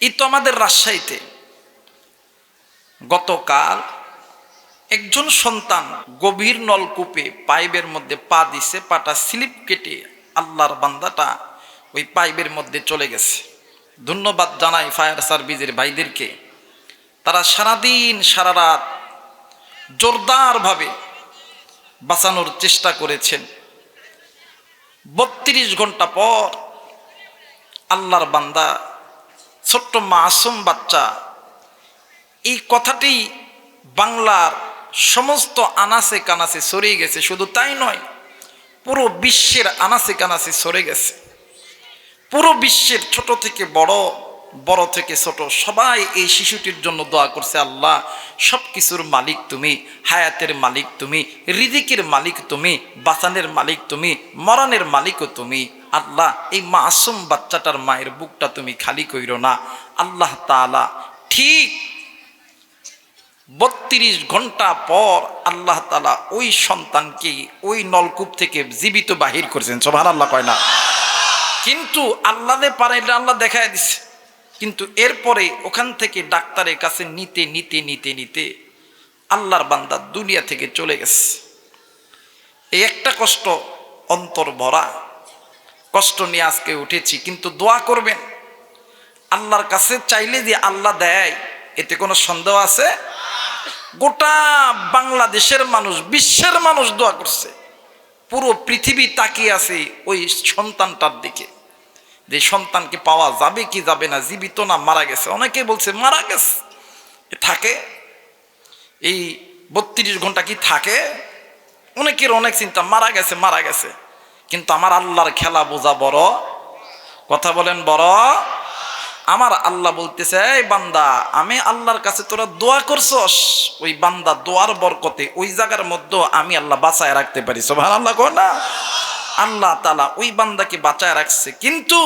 এই তো আমাদের রাজশাহীতে গতকাল একজন সন্তান গভীর নলকূপে পাইপের মধ্যে পা দিছে, পাটা স্লিপ কেটে আল্লাহর বান্দাটা ওই পাইপের মধ্যে চলে গেছে। ধন্যবাদ জানাই ফায়ার সার্ভিসের ভাইদেরকে, তারা সারাদিন সারা রাত জোরদারভাবে বাঁচানোর চেষ্টা করেছেন। 32 ঘন্টা পর আল্লাহর বান্দা ছোট্ট মাসুম বাচ্চা, এই কথাটি বাংলার সমস্ত আনাচে কানাচে ছড়িয়ে গেছে। শুধু তাই নয়, পুরো বিশ্বের আনাচে কানাচে ছড়িয়ে গেছে। পুরো বিশ্বের ছোট থেকে বড়, বড় থেকে ছোট সবাই এই শিশুটির জন্য দোয়া করছে। আল্লাহ, সব কিছুর মালিক তুমি, হায়াতের মালিক তুমি, রিজিকের মালিক তুমি, বাঁচানের মালিক তুমি, মরণের মালিকও তুমি। আল্লাহ, এই মাসুম বাচ্চাটার মায়ের বুকটা তুমি খালি কইরো না। আল্লাহ তাআলা ঠিক 32 ঘন্টা পর আল্লাহ তাআলা ওই সন্তানকে ওই নলকূপ থেকে জীবিত বাহির করেছেন। সুবহানাল্লাহ কয় না? কিন্তু আল্লাহরে পারাইলে আল্লাহ দেখায় দিছে। কিন্তু এরপরে ওখান থেকে ডাক্তারের কাছে নিতে নিতে নিতে নিতে আল্লাহর বান্দা দুনিয়া থেকে চলে গেছে। এই একটা কষ্ট, অন্তর ভরা কষ্ট নিয়ে আজকে উঠেছি। কিন্তু দোয়া করবেন, আল্লাহর কাছে চাইলে যে আল্লাহ দেয়, এতে কোনো সন্দেহ আছে? গোটা বাংলাদেশের মানুষ, বিশ্বের মানুষ দোয়া করছে, পুরো পৃথিবী তাকিয়ে আছে ওই সন্তানটার দিকে, যে সন্তানকে পাওয়া যাবে কি যাবে না, জীবিত না মারা গেছে। অনেকে বলছে মারা গেছে, থাকে এই 32 ঘন্টা কি থাকে? অনেকের অনেক চিন্তা, মারা গেছে মারা গেছে। কিন্তু আমার আল্লাহর খেলা বোঝা বড়, কথা বলেন বড়। আমার আল্লাহ বলতেছে, এই বান্দা, আমি আল্লাহর কাছে তোরা দোয়া করছস, ওই বান্দা দোয়ার বরকতে ওই জায়গার মধ্যে আমি আল্লাহ বাঁচায় রাখতে পারি। সুবহানাল্লাহ কয় না? আল্লাহ তাআলা ওই বান্দাকে বাঁচায় রাখছে। কিন্তু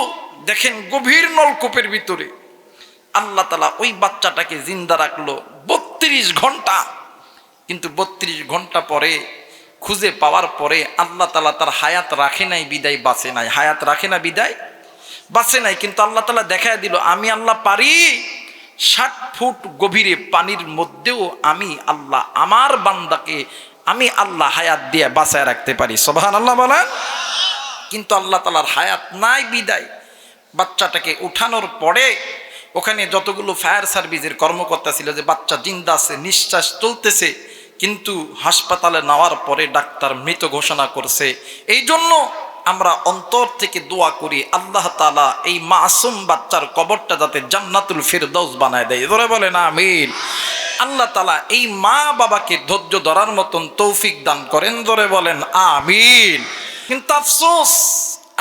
দেখেন, গভীর নলকূপের ভিতরে আল্লাহ তাআলা ওই বাচ্চাটাকে জিন্দা রাখলো 32 ঘন্টা। কিন্তু 32 ঘন্টা পরে খুঁজে পাওয়ার পরে আল্লাহ তাআলা তার হায়াত রাখে নাই বিদায় বাঁচে নাই। হায়াত রাখে না বিদায় বাঁচে নাই। কিন্তু আল্লাহ তাআলা দেখায় দিল, আমি আল্লাহ পারি 60 ফুট গভীরে পানির মধ্যেও আমি আল্লাহ আমার বান্দাকে আমি আল্লাহ হায়াত দিয়ে বাঁচায় রাখতে পারি। সুবহানাল্লাহ বলেন। কিন্তু আল্লাহ তাআলার হায়াত নাই বিদায় বাচ্চাটাকে উঠানোর পরে ওখানে যতগুলো ফায়ার সার্ভিসের কর্মকর্তা ছিল, যে বাচ্চা জিন্দা আছে, নিঃশ্বাস চলতেছে, কিন্তু হাসপাতালে নেওয়ার পরে ডাক্তার মৃত ঘোষণা করছে। এই জন্য আমরা অন্তর থেকে দোয়া করি, আল্লাহ তাআলা এই মাসুম বাচ্চার কবরটা যাতে জান্নাতুল ফিরদাউস বানায় দেয়। ধরে বলেন আমিন। আল্লাহ তাআলা এই মা বাবাকে ধৈর্য ধরার মতন তৌফিক দান করেন। ধরে বলেন আমিন। কিন্তু আফসোস,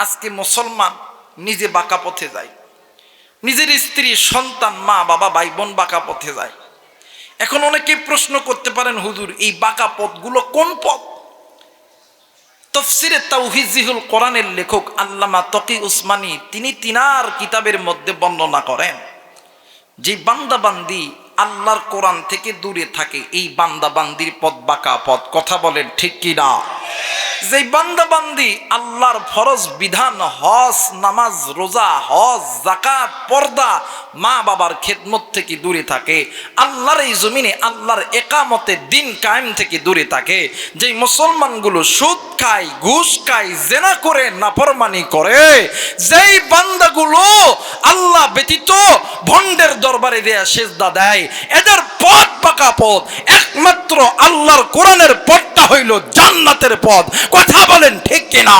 আজকে মুসলমান নিজে বাঁকা পথে যায়, নিজের স্ত্রী, সন্তান, মা বাবা, ভাই বোন বাঁকা পথে যায়। এখন অনেকে প্রশ্ন করতে পারেন, হুজুর এই বাঁকা পথগুলো কোন পথ? তাফসীরে তাওহীদুল কোরআনের লেখক আল্লামা তকি উসমানী তিনি তিনার কিতাবের মধ্যে বর্ণনা করেন, যে বান্দাবান্দি আল্লাহর কোরআন থেকে দূরে থাকে, এই বান্দাবান্দির পথ বাঁকা পথ। কথা বলেন ঠিক কি না? যে বান্দাবান্দি আল্লাহর ফরজ বিধান, হজ, নামাজ, রোজা, হজ, যাকাত, পর্দা, মা বাবার খেদমত থেকে দূরে থাকে, আল্লাহর এই জমিনে আল্লাহর একামতে দিন কায়েম থেকে দূরে থাকে, যেই মুসলমানগুলো সুদ খায়, ঘুষ খায়, জেনা করে, নাফরমানি করে, যেই বান্দাগুলো আল্লাহ ব্যতীত ভণ্ডের দরবারে দেয়া সেজদা দেয়, এদের পথ বাঁকা পথ। একমাত্র আল্লাহর কোরআনের পথটা হইল জান্নাতের পথ। কথা বলেন ঠিক কিনা?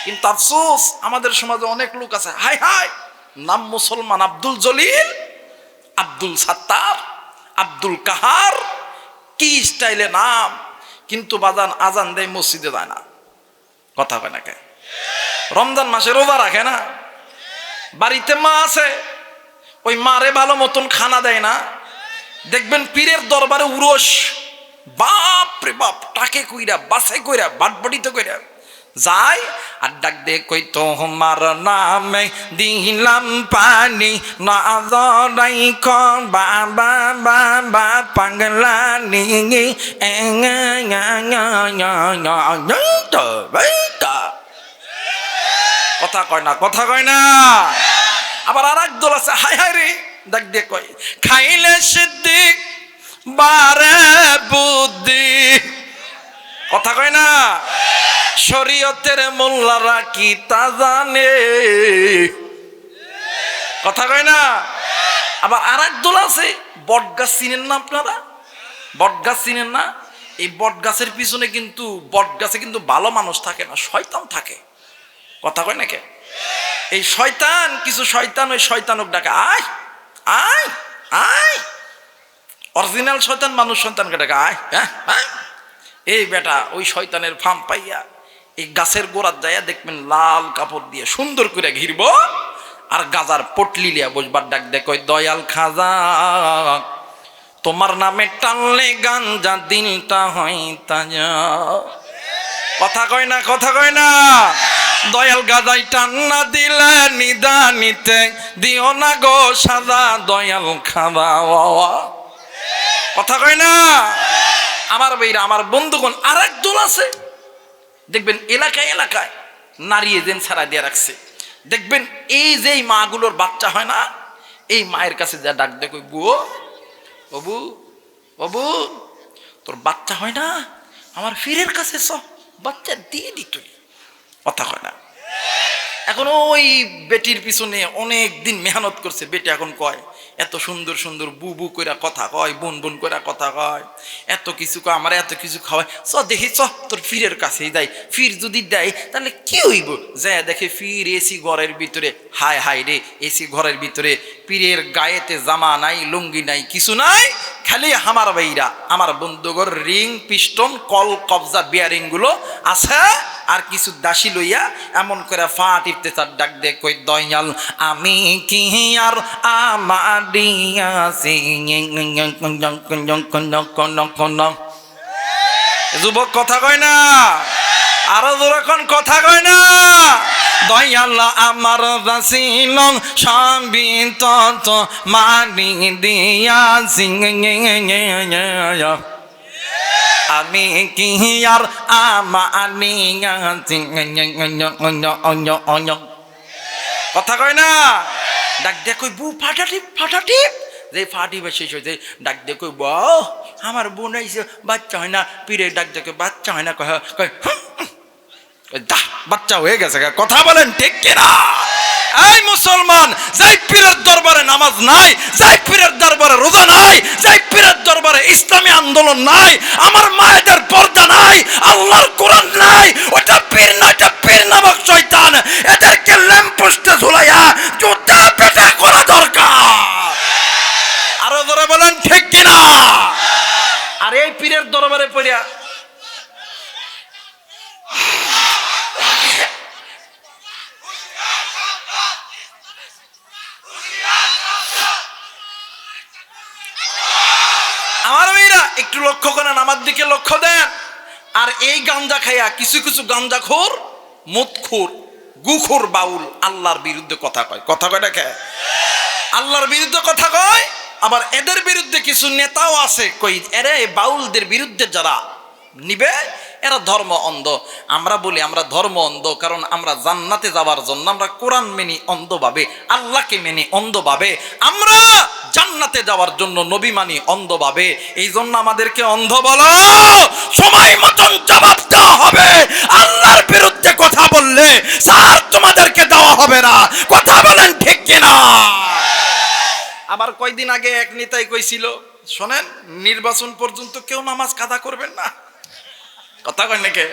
কিন্তু আফসোস, আমাদের সমাজে অনেক লোক আছে, হাই হাই, নাম মুসলমান, আব্দুল জলিল, আব্দুল সাত্তার, আব্দুল কাহার, কি স্টাইলে নাম, কিন্তু বাজান আজান দেয়, মসজিদে যায় না। কথা কয় না কে? রমজান মাসে রোজা রাখে না, বাড়িতে মা আছে, ওই মারে ভালো মতন খানা দেয় না। দেখবেন পীরের দরবারে উরস, বাপ রে বাপ, টাকে কইরা, বাসে কইরা, বাটবটিতে কইরা যায়, আর ডাক দে কই তোমার নামে দিলাম পানি, না জরাই কর বাবা বাবা পাগলা নিয়ে। কথা কয় না, কথা কয় না। আবার আর এক দল আছে হায় হায় রে ডাক দিয়ে কয় খাইলে সিদ্দিক বারে বুদ্ধি। কথা কয় না, শরীয়তের মোল্লারা কি তা জানে। কথা কয় না। আবার আর এক দল আছে, বট গাছ চিনেন না আপনারা? বট গাছ চিনেন না? এই বট গাছের পিছনে কিন্তু বট গাছে কিন্তু ভালো মানুষ থাকে না, শয়তান থাকে। কথা কয় না কে? এই শয়তান, কিছু শয়তান ওই শয়তানক ডাকে আয় আয় আয়। অরিজিনাল শয়তান মানুষ সন্তানকে ডাকে আয় হ্যাঁ। এই বেটা ওই শয়তানের ফার্ম পাইয়া এই গাছের গোড়ার যাইয়া দেখবেন লাল কাপড় দিয়ে সুন্দর করে ঘিরব আর গাজার পটলি লিয়া বসবার ডাক দে কই দয়াল খাজা তোমার নামে টানলে গাঞ্জা দিলটা হয় তাজা। কথা কয় না, কথা কয় না। দয়াল গাজাই টান্না দিলে নিদানিতে দিও না গো সাজা দয়াল খাজা। কথা কয় না। আমার ভাইরা, আমার বন্ধুগণ, আর এক দল আছে দেখবেন এলাকায় এলাকায় নারী এজেন্ট ছাড়া দিয়ে রাখছে। দেখবেন এই যে মাগুলোর বাচ্চা হয় না, এই মায়ের কাছে যা ডাক দেখো বুয়ো বাবু বাবু তোর বাচ্চা হয় না, আমার ফিরের কাছে চ বাচ্চা দিয়ে দিত। কথা হয় না। এখন ওই বেটির পিছনে অনেক দিন মেহনত করছে, বেটি এখন কয় এত সুন্দর সুন্দর বু বু কইরা কথা কয়, বোন বোন কইরা কথা কয়, এত কিছু কয়, আমার এত কিছু খাওয়ায়, চ দেখি চ তোর ফিরের কাছেই দেয়। ফির যদি দেয় তাহলে কি হইব? যায় দেখে ফির এসি ঘরের ভিতরে। হায় হায় রে, এসি ঘরের ভিতরে পীরের গায়েতে জামা নাই, লুঙ্গি নাই, কিছু নাই, খালি আমার ভাইরা আমার বন্ধুগর রিং পিস্টন কল কবজা বিয়ারিং গুলো আছে আর কিছু দাসী লইয়া এমন করে ফা টিপতে তার ডাক দে কই দয়াল আমি কি আর আমাদিয়াছি। যুবক কথা কয় না, আরো যখন কথা কয় না। দয়াল আমার রাসিল সাবিত মারি দিয়াছি আমি কি আর আমানিয়াছি। কথা কয় না। ডাক দিয়ে কই বউ ফাটাটিপ ফাটাটিপ, যে ফাটিবে শেষ হয়েছে ডাক দিয়ে কই বউ আমার বোন আইছে বাচ্চা হয় না। পীরে ডাক দেখে বাচ্চা হয় না, কয় কয় বাচ্চা হয়ে গেছে। কথা বলেন ঠিক কিনা? এই মুসলমান, যাই পীরের দরবারে নামাজ নাই, যাই পীরের দরবারে রোজা নাই, যাই পীরের দরবারে ইসলামী আন্দোলন নাই, আমার মায়েদের পর্দা নাই, আল্লাহর কোরআন নাই, ওটা পীর না, ওটা পীর নামক শয়তান। এদেরকে ল্যাম্পপোস্টে ঝুলাইয়া জুতা পেটা করা দরকার। আরো ধরে বলেন ঠিক কিনা? আর এই পীরের দরবারে পড়িয়া আমার মেয়েরা একটু লক্ষ্য করেন, আমার দিকে লক্ষ্য দেন। আর এই গাঞ্জা খাইয়া কিছু কিছু গাঞ্জাখোর, মুদখোর, গুখোর বাউল আল্লাহর বিরুদ্ধে কথা কয়। কথা কয় দেখে আল্লাহর বিরুদ্ধে কথা কয়। আবার এদের বিরুদ্ধে কিছু নেতাও আছে, কই এরে বাউলদের বিরুদ্ধে যারা নিবে এরা ধর্ম অন্ধ। আমরা বলি আমরা ধর্ম অন্ধ, কারণ আমরা জান্নাতে যাওয়ার জন্য আমরা কোরআন মেনি অন্ধভাবে, আল্লাহকে মেনি অন্ধভাবে, আমরা জান্নাতে যাওয়ার জন্য নবী মানি অন্ধভাবে। এই জন্য আমাদেরকে অন্ধ বলো, সময় মতন জবাব দেওয়া হবে। আল্লাহর বিরুদ্ধে কথা বললে স্যার তোমাদেরকে দেওয়া হবে না। কথা বলেন ঠিক কিনা? আবার কয়দিন আগে এক নেতাই কইছিল, শোনেন, নির্বাচন পর্যন্ত কেউ নামাজ কাদা করবেন না। কথা কয় নাকি?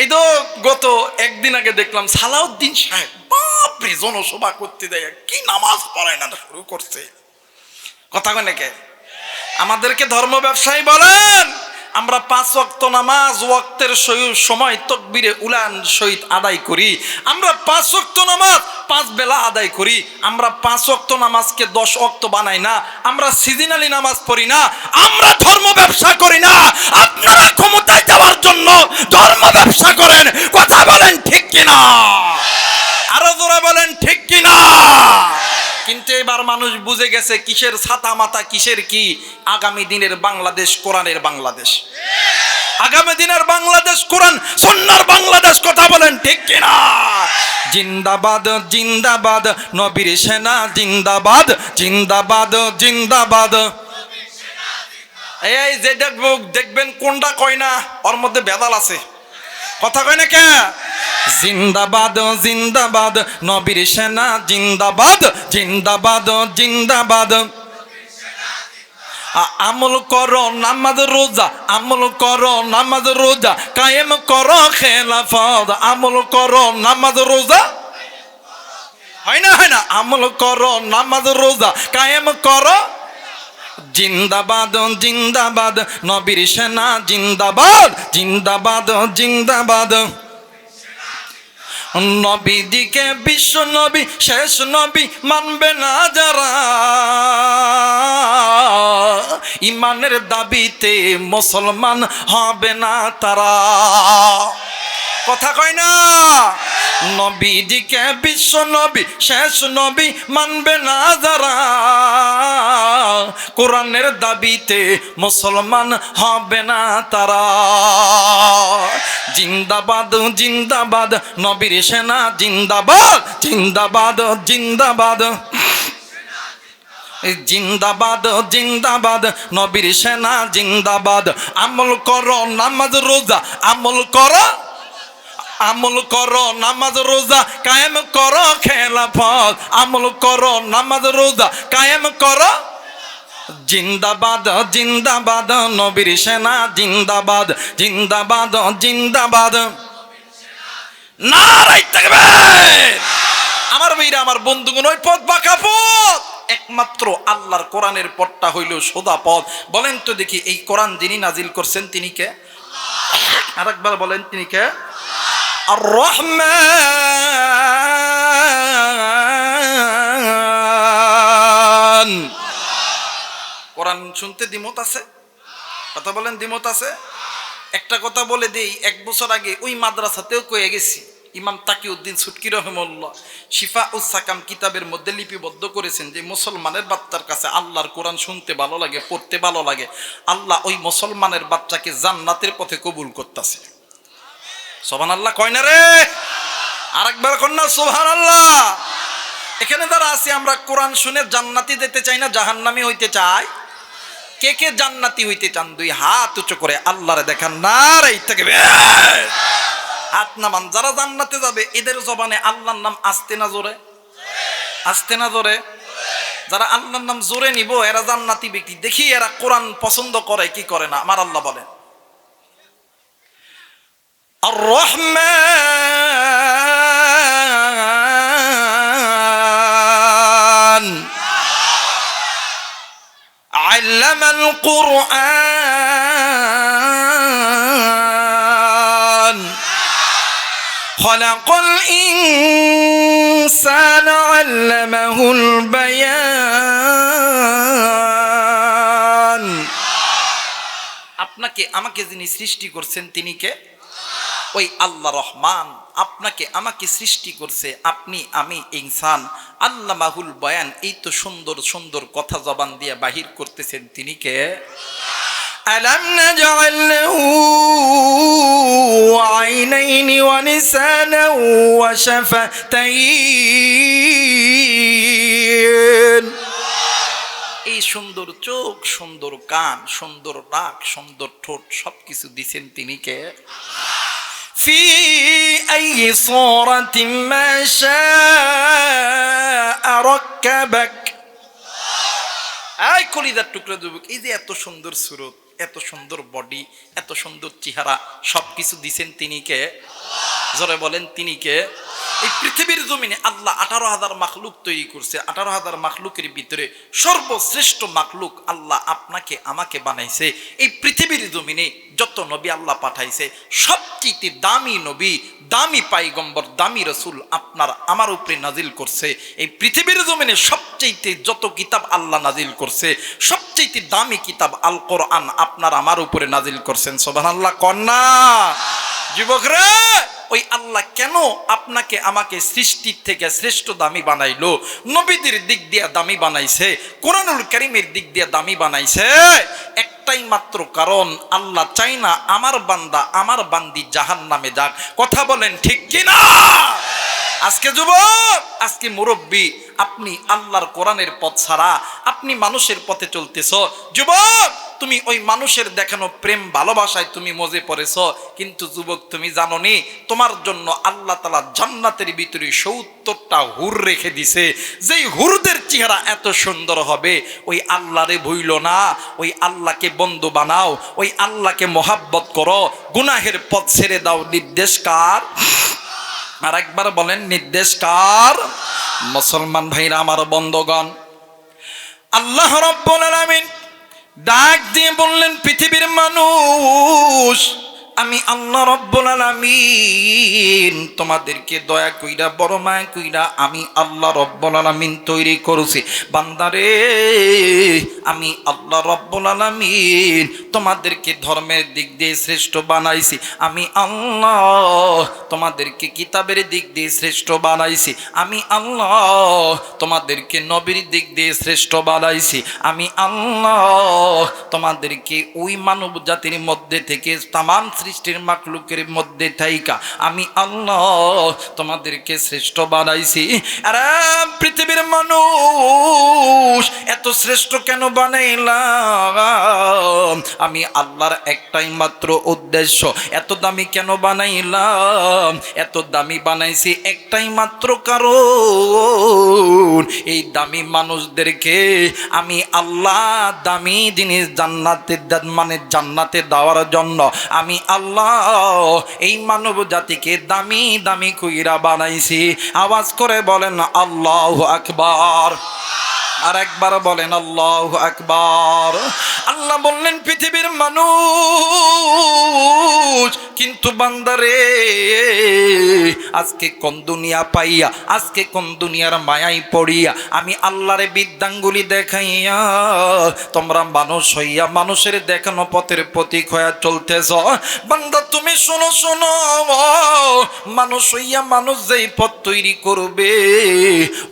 এই তো গত একদিন আগে দেখলাম সালাউদ্দিন সাহেব বাপরে জনসভা করতে দেয়, কি নামাজ পড়ায় না শুরু করছে। কথা কয় নাকি? আমাদেরকে ধর্ম ব্যবসায়ী বলেন, আমরা 5 ওয়াক্ত নামাজ ওয়াক্তের সময় তাকবীরে উলান সহিত আদায় করি। আমরা 5 ওয়াক্ত নামাজ 5 বেলা আদায় করি। আমরা 5 ওয়াক্ত নামাজকে 10 ওয়াক্ত বানাই না। আমরা সিজনালি নামাজ পড়ি না। আমরা ধর্ম ব্যবসা করি না। আপনারা ক্ষমতায় যাওয়ার জন্য ধর্ম ব্যবসা করেন। কথা বলেন ঠিক কিনা? আরো জোরে বলেন ঠিক কিনা? কিন্তু এবার মানুষ বুঝে গেছে কিসের ছাতা মাথা, কিসের কি। আগামী দিনের বাংলাদেশ কোরআনের বাংলাদেশ। আগামী দিনের বাংলাদেশ কোরআন সুন্নাহর বাংলাদেশ, কথা বলেন ঠিক কিনা? জিন্দাবাদ জিন্দাবাদ নবীর সেনা, জিন্দাবাদ জিন্দাবাদ জিন্দাবাদ। এই যে দেখবেন কোনটা কয় না, ওর মধ্যে বেদাল আছে, কথা কয় না কে? জিন্দাবাদ জিন্দাবাদ নবীর সেনা, জিন্দাবাদ জিন্দাবাদ জিন্দাবাদ। আমল করো নামাজ রোজা, আমল করো নামাজ রোজা, কায়েম করো খেলাফত। আমল করো নামাজ রোজা, হয় না হয় না? আমল করো নামাজ রোজা, কায়েম করো। জিন্দাবাদ জিন্দাবাদ নবীর সেনা, জিন্দাবাদ জিন্দাবাদ জিন্দাবাদ। নবীদিকে বিশ্ব নবী শেষ নবী মানবে না যারা, ইমানের দাবিতে মুসলমান হবে না তারা, কথা কয় না? নবীদিকে বিশ্ব নবী শেষ নবী মানবে না যারা, কোরআনের দাবিতে মুসলমান হবে না তারা। জিন্দাবাদ জিন্দাবাদ নবীর সেনা, জিন্দাবাদ জিন্দাবাদ জিন্দাবাদ। জিন্দাবাদ জিন্দাবাদ নবীর সেনা, জিন্দাবাদ। আমল করো নামাজ রোজা, আমল করো, আমল করো নামাজ রোজা, কায়েম করো খেলাফত। আমল করো নামাজ রোজা, কায়েম করো। জিন্দাবাদ জিন্দাবাদ নবীর সেনা, জিন্দাবাদ জিন্দাবাদ জিন্দাবাদ। নারায়ে তাকবীর। আমার ভাইরা, আমার বন্ধুগণ, ওই পথ বাঁকা পথ, একমাত্র আল্লাহর কোরআনের পথটা হইল সোজা পথ। বলেন তো দেখি, এই কোরআন যিনি নাজিল করছেন তিনি কে? আরেকবার বলেন, তিনি কে? আর রহমান। কোরআন শুনতে দ্বিমত আছে, কথা বলেন দ্বিমত আছে? একটা কথা বলে দেই, 1 বছর আগে ওই মাদ্রাসাতেও কয়ে গেছি, ইমাম তাকিউদ্দিন সুটকি রহমাহুল্লাহ শিফা উস সাকাম কিতাবের মধ্যে লিপিবদ্ধ করেছেন যে মুসলমানের বাচ্চার কাছে আল্লাহর কোরআন শুনতে ভালো লাগে, পড়তে ভালো লাগে, আল্লাহ ওই মুসলমানের বাচ্চাকে জান্নাতের পথে কবুল করতেছে। সুবহানাল্লাহ কয় না রে? আরেকবার কর না সুবহানাল্লাহ। এখানে যারা আছি আমরা কোরআন শুনে জান্নাতি যেতে চাই না জাহান্নামী হইতে চাই? কে কে জান্নাতি হইতে চান? 2 হাত উঁচু করে আল্লাহরে দেখান। নারায়ে তাকবীর। হাত নামান। যারা জান্নাতে যাবে এদের জবানে আল্লাহর নাম আসতে না জোরে? আসতে না জোরে? যারা আল্লাহর নাম জোরে নিব এরা জান্নাতি ব্যক্তি। দেখি এরা কোরআন পছন্দ করে কি করে না। আমার আল্লাহ বলেন, আর রহমান আল্লামাল কুরআন খলাকাল ইনসানা আল্লামাহুল বায়ান। আপনাকে আমাকে যিনি সৃষ্টি করছেন তিনি কে? ওই আল্লাহ রহমান। আপনাকে আমাকে সৃষ্টি করছে, আপনি আমি ইনসান। আল্লামাহুল বায়ান, এই তো সুন্দর সুন্দর কথা জবান দিয়ে বাহির করতেছেন তিনি কে? আলাম নাজআল লাহু আইনাইনি ওয়া লিসানান ওয়া শাফাতাইন। এই সুন্দর চোখ, সুন্দর কান, সুন্দর নাক, সুন্দর ঠোঁট, সবকিছু দিছেন তিনি কে? ফি আইয়ি সূরাতিন মা শাআ রাক্কাবাক। এই কলিজার টুকরা যুবক, এই যে এত সুন্দর সুরত, এত সুন্দর বডি, এত সুন্দর চেহারা, সবকিছু দিছেন তিনি কে? জোরে বলেন তিনি কে? এই পৃথিবীর জমিনে আল্লাহ 18,000 মাখলুক তৈরি করছে। 18,000 মাখলুকের ভিতরে সর্বশ্রেষ্ঠ মাখলুক আল্লাহ আপনাকে আমাকে বানাইছে। এই পৃথিবীর জমিনে যত নবী আল্লাহ পাঠাইছে সবচেয়ে দামি নবী, দামি পাইগম্বর, দামি রসুল আপনার আমার উপরে নাজিল করছে। এই পৃথিবীর জমিনে সবচেয়ে যত কিতাব আল্লাহ নাজিল করছে সবচেয়ে দামি কিতাব আল কোরআন আপনার আমার উপরে নাজিল করছেন। সুবহানাল্লাহ কন্যা যুবক রে। ওই আল্লাহ কেন আপনাকে আমাকে সৃষ্টির থেকে শ্রেষ্ঠ দামি বানাইলো, নবীদের দিক দিয়ে দামি বানাইছে, কোরআনুল কারীমের দিক দিয়ে দামি বানাইছে? একটাই মাত্র কারণ, আল্লাহ চাই না আমার বান্দা আমার বান্দি জাহান্নামে যাক। কথা বলেন ঠিক কিনা? আজকে যুবক, আজকে মুরব্বী, আপনি আল্লাহর কোরআনের পথ ছাড়া আপনি মানুষের পথে চলতেছ। যুবক, তুমি ওই মানুষের দেখানো প্রেম ভালোবাসায় তুমি মজে পড়েছ, কিন্তু যুবক তুমি জানো নি তোমার জন্য আল্লাহ তাআলা জান্নাতের ভিতরে ৭০টা হুর রেখে দিছে। যেই হুরদের চেহারা এত সুন্দর হবে, ওই আল্লাহরে ভুইলো না, ওই আল্লাহকে বন্ধু বানাও, ওই আল্লাহকে মহাব্বত করো, গুনাহের পথ ছেড়ে দাও। নির্দেশ কার? আর একবার বলেন, নির্দেশ কার? মুসলমান ভাইরা আমার, বন্ধগণ, আল্লাহ রাব্বুল আলামিন ডাক দিয়ে বললেন, পৃথিবীর মানুষ, আমি আল্লাহ রাব্বুল আলামিন তোমাদেরকে দয়া কইরা বড় মায়া কইরা আমি আল্লাহ রাব্বুল আলামিন তৈরি করেছি। বান্দারে, আমি আল্লাহ রাব্বুল আলামিন তোমাদেরকে ধর্মের দিক দিয়ে শ্রেষ্ঠ বানাইছি। আমি আল্লাহ তোমাদেরকে কিতাবের দিক দিয়ে শ্রেষ্ঠ বানাইছি। আমি আল্লাহ তোমাদেরকে নবীর দিক দিয়ে শ্রেষ্ঠ বানাইছি। আমি আল্লাহ তোমাদেরকে ওই মানব জাতির মধ্যে থেকে তামাম সৃষ্টির মাখলুকের মধ্যে থাইকা আমি আল্লাহ তোমাদেরকে শ্রেষ্ঠ বানাইছি। আরে পৃথিবীর মানুষ, এত শ্রেষ্ঠ কেন বানাইলাম? আমি আল্লাহর একটাই মাত্র উদ্দেশ্য। এত দামি কেন বানাইলাম? এত দামি বানাইছি একটাই মাত্র কারণ, এই দামি মানুষদেরকে আমি আল্লাহ দামি জিনিস জান্নাতে দেওয়ার জন্য আমি আল্লাহ এই মানব জাতিকে দামি দামি কইরা বানাইছি। আওয়াজ করে বলেন আল্লাহু আকবার। আর একবার বলেন আল্লাহু আকবার। আল্লাহ বললেন, পৃথিবীর মানুষ, কিন্তু বান্দারে, আজকে কোন দুনিয়া পাইয়া, আজকে কোন দুনিয়ার মায়াই পড়িয়া আমি আল্লাহরে বিদ্যাঙ্গুলি দেখাইয়া তোমরা মানুষ হইয়া মানুষের দেখানো পথের প্রতীক হইয়া চলতেছ। বান্দা তুমি শোনো শোনো, মানুষ হইয়া মানুষ যেই পথ তৈরি করবে,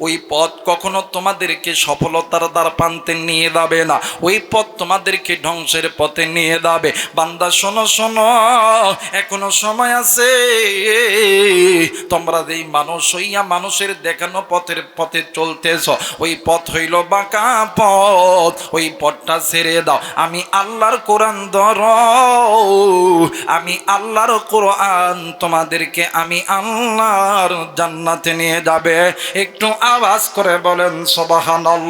ওই পথ কখনো তোমাদেরকে সফলতার দ্বার প্রান্তে নিয়ে যাবে না, ওই পথ তোমাদেরকে ধ্বংসের পথে নিয়ে যাবে। বান্দা শোনো শোনো, এখনো সময় আছে। তোমরা যেই মানুষ হইয়া মানুষের দেখানো পথের পথে চলতেছ, ওই পথ হইল বাঁকা পথ, ওই পথটা ছেড়ে দাও। আমি আল্লাহর কোরআন ধরো, আমি আল্লাহর কোরআন তোমাদেরকে আমি আল্লাহর জান্নাতে নিয়ে যাবে। একটু আওয়াজ করে বলেন সুবহানাল্লাহ।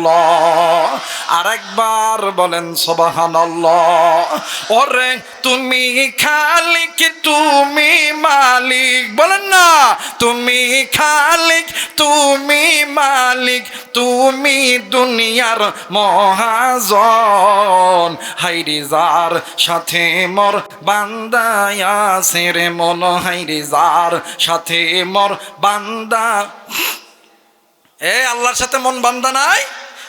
আর একবার বলেন সুবহানাল্লাহ। ওরে তুমি খালিক, তুমি মালিক, বলেন না, তুমি খালিক, তুমি মালিক, তুমি দুনিয়ার মহাজন। হাইরে যার সাথে মোর বান্দায় আছে রে মন, হাইরে যার সাথে মোর বান্দা। আল্লাহর সাথে মন বান্দা নাই?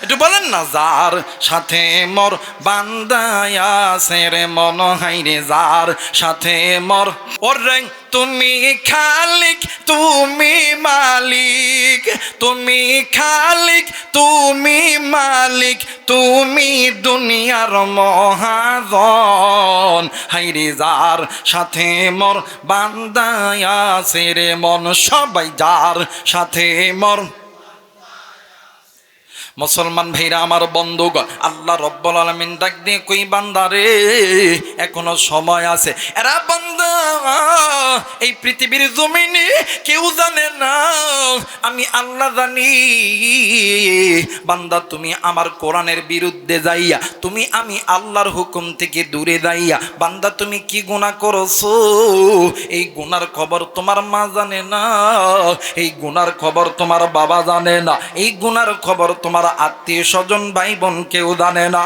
একটু বলেন না, যার সাথে মোর বান্দায় আছে রে মন, হাইরে যার সাথে মোর। ওরে তুমি খালিক, তুমি মালিক, তুমি খালিক, তুমি মালিক, তুমি দুনিয়ার মহাজন। হাইরে যার সাথে মোর বান্দায় আছে রে মন, সবাই যার সাথে মোর। মুসলমান ভাইরা আমার, বন্ধুগণ, আল্লাহ রব্বুল আলামিন ডাক দিয়ে কই, বান্দারে এখনো সময় আছে। এরা বান্দা, এই পৃথিবীর জমিনে কেউ জানে না, আমি আল্লাহ জানি। বান্দা তুমি আমার কোরআনের বিরুদ্ধে যাইয়া, তুমি আমি আল্লাহর হুকুম থেকে দূরে যাইয়া, বান্দা তুমি কি গুনাহ করছো, এই গুনার খবর তোমার মা জানে না, এই গুনার খবর তোমার বাবা জানে না, এই গুনার খবর তোমার আত্মীয় স্বজন ভাই বোন কেউ জানে না।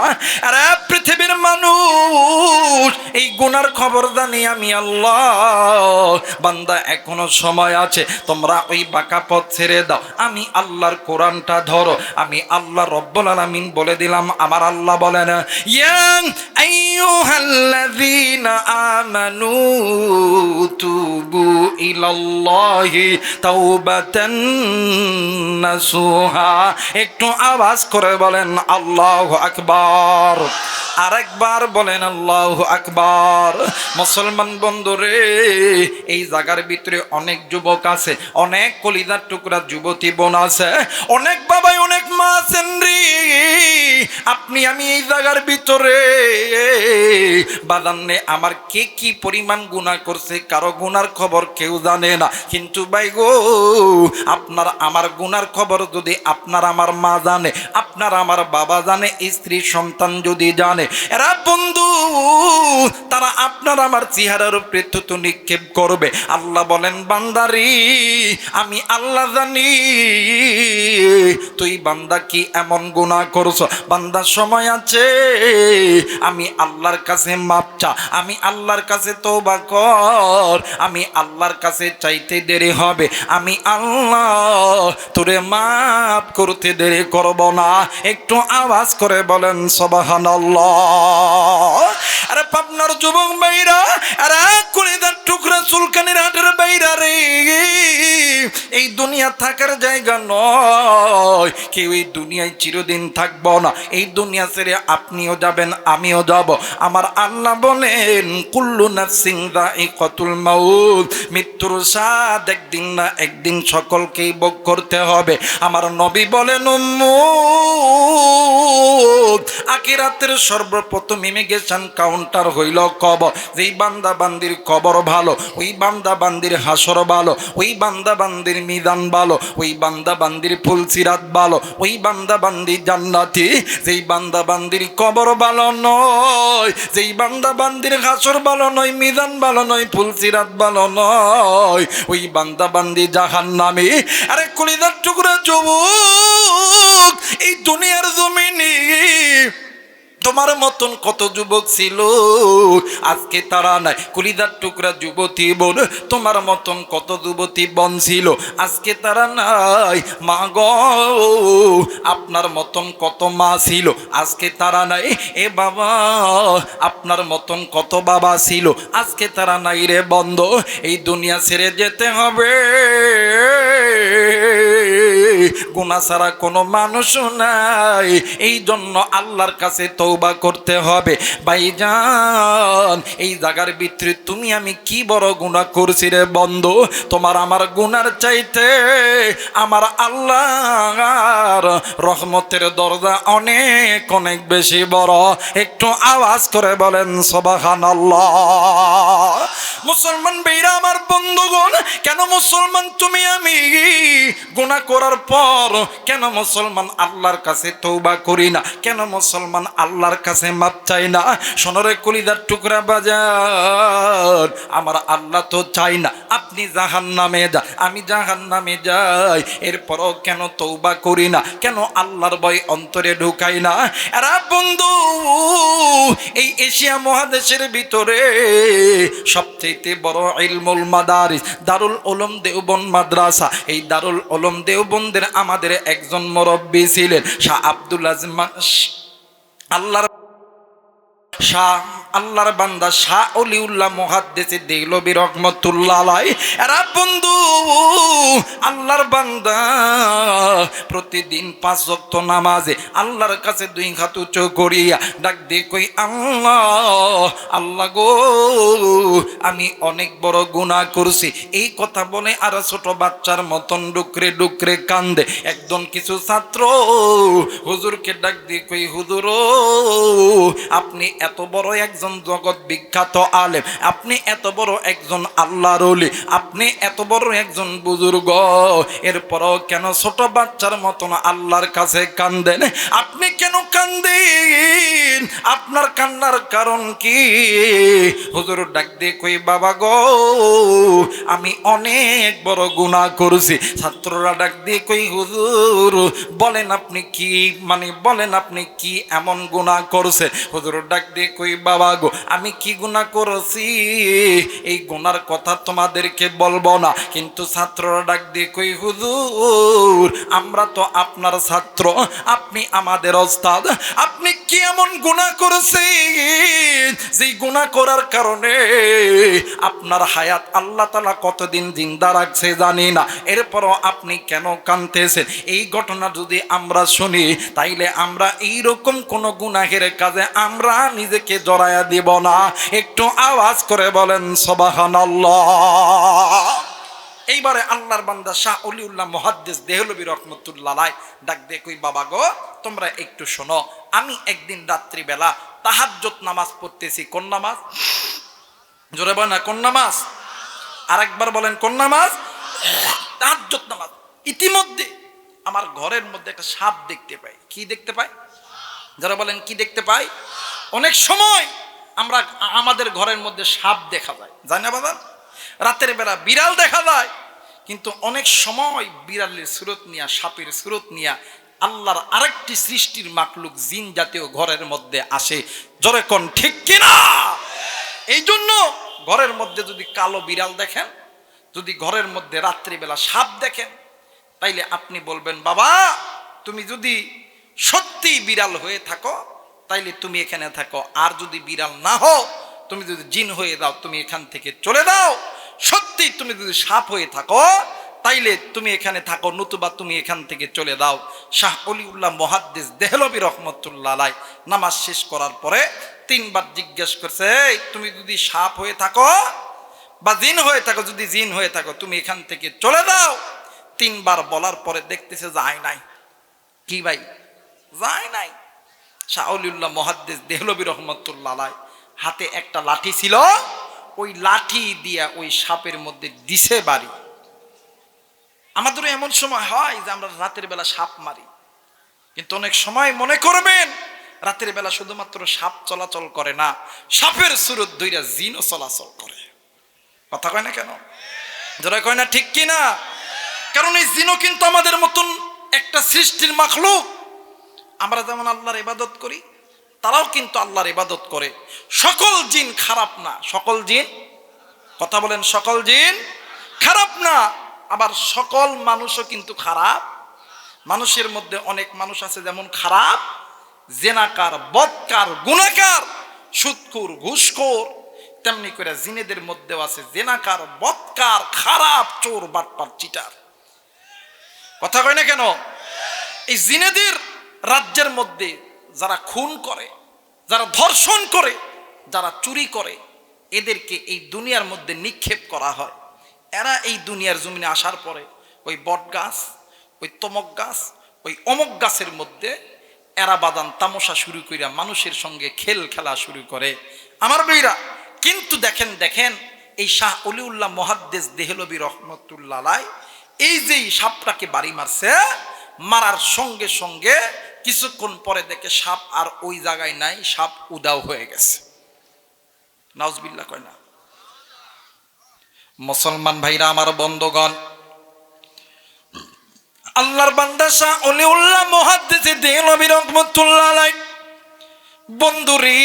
আরে পৃথিবীর মানুষ, এই গুনার খবর জানি আমি আল্লাহ। বান্দা এখনো সময় আছে, তোমরা ওই বাঁকা পথ ছেড়ে দাও, আমি আল্লাহর কোরআনটা ধরো। আমি আল্লাহ রব্বুল আলামিন বলে দিলাম, আমার আল্লাহ বলেন, ইয়া আইয়ুহাল্লাযীনা আমানু তুবু ইলাল্লাহি তাওবাতান নাসুহা। একটু আওয়াজ করে বলেন আল্লাহু আকবার। আরেকবার বলেন আল্লাহু আকবার। মুসলমান বন্ধুরে, এই জায়গার ভিতরে অনেক যুবক আছে, অনেক কলিজার টুকরা যুবতী বোন আছে, অনেক বাবাই অনেক মা আছেন রে। আপনি আমি এই জায়গার ভিতরে বাদান্নে আমার কে কি পরিমাণ গুনাহ করছে কারো গুনার খবর কেউ জানে না। কিন্তু ভাই গো, আপনার আমার গুনার খবর যদি আপনার আমার মা জানে, আপনার আমার বাবা জানে, স্ত্রী সন্তান যদি জানে, এরা বন্ধু তারা আপনার আমার চেহারার উপরে থুতু নিক্ষেপ করবে। আল্লাহ বলেন, বান্দারি আমি আল্লাহ জানি তুই বান্দা কি এমন গুনাহ করছ। বান্দার সময় আছে, আমি আল্লাহর কাছে মাপ চা, আমি আল্লাহর কাছে তওবা কর, আমি আল্লাহর কাছে চাইতে দেরি হবে, আমি আল্লাহ তোরে মাপ করতে দেরি করব না। একটু আওয়াজ করে বলেন সুবহানাল্লাহ। আরে পাবনার যুবক ভাইরা, আরে কলিজার টুকরা চুলকানির হাটের বাইরা রে, এই দুনিয়া থাকার জায়গা নয়। কেউ এই দুনিয়ায় চিরদিন থাকব না। এই দুনিয়া ছেড়ে আপনিও যাবেন, আমিও যাব। আমার আল্লাহ বলেন, কুল্লু নাফসিন যায়িকাতুল মাউত, মৃত্যুর স্বাদ একদিন না একদিন সকলকেই ভোগ করতে হবে। আমার নবী বলেন, উম্মত আখিরাতের সর্বপ্রথম ইমিগ্রেশন কাউন্টার হইল কবর। যেই বান্দা বান্দির কবর ভালো, ওই বান্দা বান্দির হাসর ভালো, ওই বান্দা বান্দির মিজান ভালো, ওই বান্দা বান্দির ফুলসিরাত ভালো, ওই বান্দা বান্দি জান্নাতি। যেই বান্দা বান্দির কবর ভালো নয়, যেই বান্দা বান্দির হাসর ভালো নয়, মিজান ভালো নয়, ফুলসিরাত ভালো নয়, ওই বান্দা বান্দি জাহান্নামী। আরে কলিজার টুকরা যুবক, এই দুনিয়ার জমিনে তোমার মতন কত যুবক ছিল, আজকে তারা নাই। কলিজার টুকরা যুবতী বোন, তোমার মতন কত যুবতী বোন ছিল, আজকে তারা নাই। মা গো, আপনার মতন কত মা ছিল, আজকে তারা নাই। এ বাবা, আপনার মতন কত বাবা ছিল, আজকে তারা নাই রে বন্ধ। এই দুনিয়া ছেড়ে যেতে হবে, গুনাহ ছাড়া কোনো মানুষ নাই। এই জন্য আল্লাহর কাছে তওবা করতে হবে। ভাইজান, এই জায়গার ভিতরে তুমি আমি কি বড় গুনাহ করছি রে বন্ধু। তোমার আমার গুনার চাইতে আমার আল্লাহর রহমতের দরজা অনেক অনেক বেশি বড়। একটু আওয়াজ করে বলেন সুবহানাল্লাহ। মুসলমান ভাইরা আমার বন্ধুগণ, কেন মুসলমান তুমি আমি গুনাহ করার পর কেন মুসলমান আল্লাহর কাছে তওবা করি না? কেন মুসলমান আল্লাহর কাছে মাপ চাই না? সোনারে কলিজার টুকরা বাজার, আমার আল্লাহ তো চাই না আপনি জাহান্নামে যান, আমি জাহান্নামে যাই। এরপরও কেন তওবা করি না? কেন আল্লাহর ভয় অন্তরে ঢুকাই না? এরা বন্ধু, এই এশিয়া মহাদেশের ভিতরে সবচেয়ে বড় ইলমুল মাদারিস দারুল উলুম দেওবন্দ মাদ্রাসা। এই দারুল উলুম দেওবন্দের আমাদের একজন মুরব্বী ছিলেন শাহ আব্দুল আজমান, আল্লাহর বান্দা শাহ অলিউল্লাহ মুহাদ্দিস দেহলভী রহমাতুল্লাহ আলাইহি। এরা বন্ধু আল্লাহর বান্দা প্রতিদিন 5 ওয়াক্ত নামাজে আল্লাহর কাছে 2 হাত উঁচু করিয়া ডাক দিয়ে কই, আল্লাহ আল্লাহ গো, আমি অনেক বড় গুনাহ করছি। এই কথা বলে আর ছোট বাচ্চার মতন ডুকরে ডুকরে কান্দে। একজন কিছু ছাত্র হুজুরকে ডাক দিয়ে কই, হুজুর আপনি এত বড় একজন জগৎ বিখ্যাত আলেম, আপনি এত বড় একজন আল্লাহর ওলি, আপনি এত বড় একজন বুজুর্গ, এরপরও কেন ছোট বাচ্চার মতন আল্লাহর কাছে কান্দেন? আপনি কেন কান্দেন? আপনার কান্নার কারণ কি? হুজুর ডাক দিয়ে কই, বাবা গো, আমি অনেক বড় গুনাহ করছি। ছাত্ররা ডাক দিয়ে কই, হুজুর বলেন আপনি কি, মানে বলেন আপনি কি এমন গুনাহ করছে? হুজুর ডাক দিয়ে কই, বাবা গো, আমি কি গুনাহ করেছি এই গুনার কথা তোমাদেরকে বলবো না। কিন্তু ছাত্ররা ডাক দিয়ে কই, হুজুর আমরা তো আপনার ছাত্র, আপনি আমাদের ওস্তাদ, আপনি কি এমন গুনাহ করেছেন যেই গুনাহ করার কারণে আপনার হায়াত আল্লাহ তাআলা কতদিন জিন্দা রাখছে জানি না, এরপরও আপনি কেন কাঁদতেছেন? এই ঘটনা যদি আমরা শুনি তাইলে আমরা এইরকম কোন গুনাহের কাজে আমরা নিজেকে জড়ায়া দিব না। একটু আওয়াজ করে বলেন সুবহানাল্লাহ। এইবারে আল্লাহর বান্দা শাহ অলিউল্লাহ মুহাদ্দিস দেহলভী রহমতুল্লাহ আলাইহি ডাক দিয়ে কই, বাবা গো তোমরা একটু শোনো, আমি একদিন রাত্রিবেলা তাহাজ্জুদ নামাজ পড়তেছি। কোন নামাজ? জোরে বলেন না, কোন নামাজ? আরেকবার বলেন, কোন নামাজ? তাহাজ্জুদ নামাজ। ইতিমধ্যে আমার ঘরের মধ্যে একটা সাপ দেখতে পাই। কি দেখতে পাই? যারা বলেন কি দেখতে পাই? অনেক সময় আমরা আমাদের ঘরের মধ্যে সাপ দেখা যায়, জানি না বাবা? রাতের বেলা বিড়াল দেখা যায়, কিন্তু অনেক সময় বিড়ালের সুরত নিয়া, সাপের সুরত নিয়া আল্লাহর আরেকটি সৃষ্টির মাকলুক জিন জাতীয় ঘরের মধ্যে আসে। জোরে কোন ঠিক কিনা? এই জন্য ঘরের মধ্যে যদি কালো বিড়াল দেখেন, যদি ঘরের মধ্যে রাত্রিবেলা সাপ দেখেন, তাইলে আপনি বলবেন, বাবা তুমি যদি সত্যি বিড়াল হয়ে থাকো তাইলে তুমি এখানে থাকো, আর যদি বিড়াল না হও, তুমি যদি জিন হয়ে দাও, তুমি এখান থেকে চলে দাও। সত্যি তুমি যদি সাপ হয়ে থাকো তাইলে তুমি এখানে থাকো, নতুবা তুমি এখান থেকে চলে দাও। শাহ অলিউল্লাহ মুহাদ্দিস দেহলভী রহমতুল্লাহ আলাইহি নামাজ শেষ করার পরে 3 বার জিজ্ঞেস করছে, তুমি যদি সাপ হয়ে থাকো বা জিন হয়ে থাকো, যদি জিন হয়ে থাকো তুমি এখান থেকে চলে দাও। 3 বার বলার পরে দেখতেছে যায় নাই। কি ভাই? যায় নাই। শাহ অলিউল্লাহ মুহাদ্দিস দেহলভী রহমতুল্লাহ আলাইহি হাতে একটা লাঠি ছিল, ওই লাঠি দিয়া ওই সাপের মধ্যে দিছে বাড়ি। আমাদেরও এমন সময় হয় যে আমরা রাতের বেলা সাপ মারি, কিন্তু অনেক সময় মনে করবেন রাতের বেলা শুধুমাত্র সাপ চলাচল করে না, সাপের সুরত ধইরা জিনও চলাচল করে। কথা কয় না কেন? যারা কয় না ঠিক কি না? কারণ এই জিনও কিন্তু আমাদের মতন একটা সৃষ্টির মাখলুক। আমরা যেমন আল্লাহর ইবাদত করি, তারাও কিন্তু আল্লাহর ইবাদত করে। সকল জিন খারাপ না, সকল জিন, কথা বলেন, সকল জিন খারাপ না। আবার সকল মানুষও কিন্তু খারাপ। মানুষের মধ্যে অনেক মানুষ আছে যেমন খারাপ, জেনাকার, বদকার, গুনাহগার, সুদখোর, ঘুষখোর, তেমনি করে জিনেদের মধ্যেও আছে জেনাকার, বদকার, খারাপ, চোর, বাটপার, চিটার। কথা কয় না কেন? এই জিনেদের রাজ্যের মধ্যে যারা খুন করে, যারা ধর্ষণ করে, যারা চুরি করে, এদেরকে এই দুনিয়ার মধ্যে নিক্ষেপ করা হয়। এরা এই দুনিয়ার জমিনে আসার পরে ওই বট গাছ, ওই তমক গাছ, ওই অমক গাছের মধ্যে এরা বাদান তামাশা শুরু কইরা মানুষের সঙ্গে খেলা শুরু করে। আমার ভাইরা, কিন্তু দেখেন দেখেন এই শাহ অলিউল্লাহ মুহাদ্দিস দেহলভী রহমতুল্লাহ আলাইহি এই যে সাপটাকে বাড়ি মারছে, মারার সঙ্গে সঙ্গে কিছুক্ষণ পরে দেখে সাপ আর ওই জায়গায় নাই, সাপ উদাও হয়ে গেছে। নাউজুবিল্লাহ কয় না? মুসলমান ভাইরা আমার, বন্ধুগণ, আল্লাহর বান্দা শাহ অলিউল্লাহ মুহাদ্দিস দেহলভী রহমতুল্লাহ আলাইহি বন্ধুরে,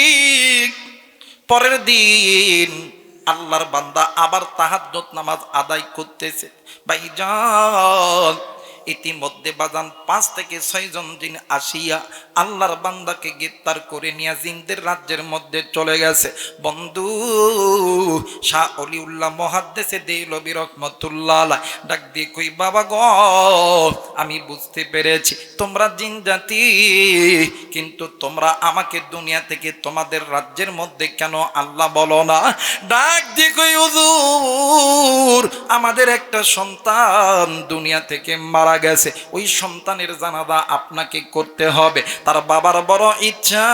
পরের দিন আল্লাহর বান্দা আবার তাহাজ্জুদ নামাজ আদায় করতেছে। ভাইজান, ইতিমধ্যে বাজান 5 থেকে 6 জন জিন আসিয়া আল্লাহর বান্দাকে গ্রেফতার করে নিয়ে জিনদের রাজ্যের মধ্যে চলে গেছে। বন্ধু, শাহ অলিউল্লাহ মুহাদ্দিস দেহলভী রহমতুল্লাহ আলাইহি ডাক দিয়ে কই, বাবা গো আমি বুঝতে পেরেছি তোমরা জিন জাতি, কিন্তু তোমরা আমাকে দুনিয়া থেকে তোমাদের রাজ্যের মধ্যে কেন আল্লাহ বলো না? ডাক দিয়ে কই, হুজুর আমাদের একটা সন্তান দুনিয়া থেকে মারা গেছে, ওই সন্তানের জানাজা আপনাকে করতে হবে। তার বাবার বড় ইচ্ছা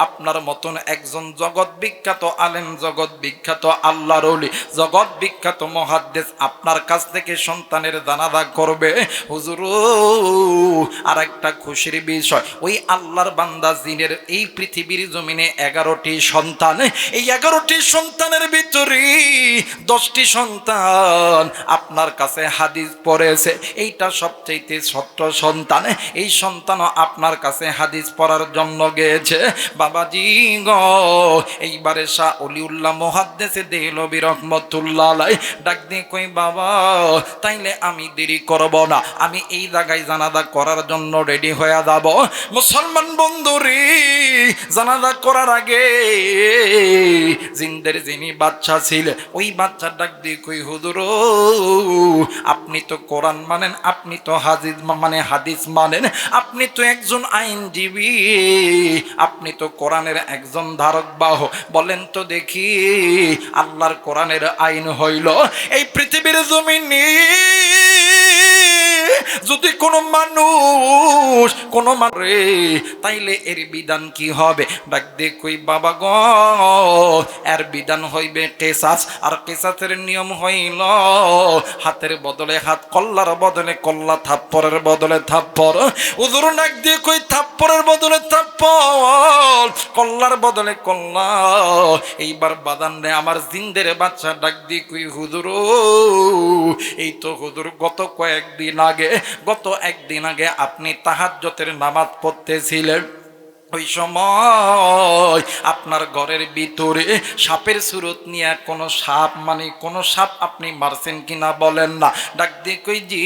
আপনার মতন একজন জগৎ বিখ্যাত আলেম, জগৎ বিখ্যাত আল্লাহর ওলি, জগৎ বিখ্যাত মুহাদ্দিস আপনার কাছ থেকে সন্তানের জানাজা করবে। হুজুর আর একটা খুশির বিষয়, ওই আল্লাহর বান্দা জিনের এই পৃথিবীর জমিনে 11টি সন্তান, এই 11টি সন্তানের ভিতরে 10টি সন্তান আপনার কাছে হাদিস পড়েছে, এইটা সবচেয়ে ছোট্ট সন্তান, এই সন্তানও আপনার কাছে হাদিস পড়ার জন্য গিয়েছে। বাবাজি গো, এইবারে শাহ অলিউল্লাহ মুহাদ্দিস দেহলভী রহমতুল্লাহ আলাইহি ডাক দিয়ে কই, বাবা তাইলে আমি দেরি করব না, আমি এই জায়গায় জানাজা করার জন্য রেডি হয়ে যাব। মুসলমান বন্ধুরে, জানাজা করার আগে জিন্দের যিনি বাচ্চা ছিল, ওই বাচ্চা ডাক দিয়ে কই, হুজুর আপনি তো কোরআন মানেন, আপনি তো হাদিস মানেন, আপনি তো একজন আইনজীবী, আপনি তো কোরআনের একজন ধারক বাহক, বলেন তো দেখি আল্লাহর কোরআনের আইন হইল এই পৃথিবীর জমিনে যদি কোনো মানুষ তাইলে এর বিধান কি হবে? ডাক দিয়ে কই, বাবা গো, এর বিধান হইবে কেসাস। আর কেসাসের নিয়ম হইল হাতের বদলে হাত, কল্লার বদলে কল্লা, থাপ্পরের বদলে থাপ্পর। হুজুর ডাক দিয়ে কই, থাপ্পরের বদলে থাপ্পর, কল্লার বদলে কল্লা। এইবার বাদান রে আমার জিন্দের বাচ্চা ডাক দিয়ে কই, হুজুর এই তো হুজুর গত একদিন আগে আপনি তাহাজ্জুদের নামাজ পড়তেছিলেন, ওই সময় আপনার ঘরের ভিতরে সাপের সুরত নিয়ে কোনো সাপ আপনি মারছেন কিনা বলেন না? ডাক দিয়ে কই, জি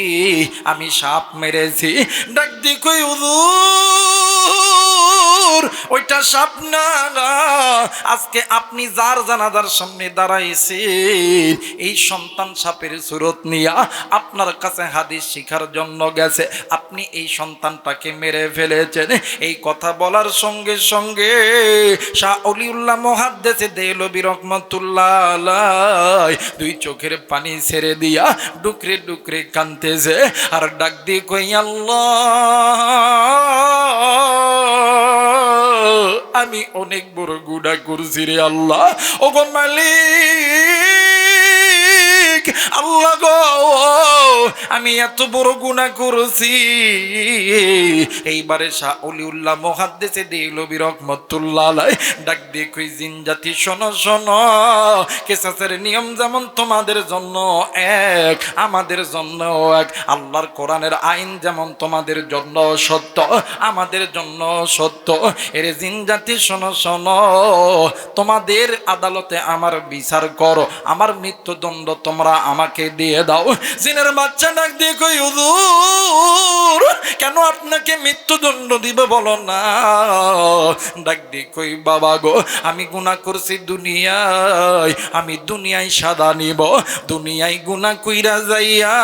আমি সাপ মেরেছি। ডাক দিয়ে কই, হুজুর ওইটা সাপ না, আজকে আপনি যার জানাজার সামনে দাঁড়াইছেন এই সন্তান সাপের সুরত নিয়ে আপনার কাছে হাদিস শিখার জন্য গেছে, আপনি এই সন্তানটাকে মেরে ফেলেছেন। এই কথা বলার সঙ্গে সঙ্গে শাহ অলিউল্লাহ মুহাদ্দিস দেহলভী রাহমাতুল্লাহ আলাইহি দুই চোখের পানি ছেড়ে দিয়া ডুকরে ডুকরে কাঁদতেছে আর ডাক দিয়ে কই, আল্লাহ আমি অনেক বড় গুনাহ করছি রে আল্লাহ। ওগো মালিক, আল্লাহ গো, আমি এত বড় গুনাহ করেছি। এইবারে শাহ অলিউল্লাহ মুহাদ্দিস দেহলভী রাহমাতুল্লাহ আলাইহি ডাক দিয়ে কই, জিন জাতি শোনো শোনো, কেসাসের নিয়ম যেমন তোমাদের জন্য এক, আমাদের জন্য এক, আল্লাহর কোরআনের আইন যেমন তোমাদের জন্য সত্য, আমাদের জন্য সত্য। এরে জিন জাতি শোনো শোনো, তোমাদের আদালতে আমার বিচার করো, আমার মৃত্যুদণ্ড তোমরা আমাকে দিয়ে দাও। জিনের বাচ্চা ডাক দিয়ে কই, হুজুর কেন আপনাকে মৃত্যুদণ্ড দিবে বলো না? ডাক দিয়ে কই, বাবা গো, আমি গুনাহ করছি দুনিয়ায়, আমি দুনিয়ায় সাদা নিব, দুনিয়ায় গুনাহ কইরা যাইয়া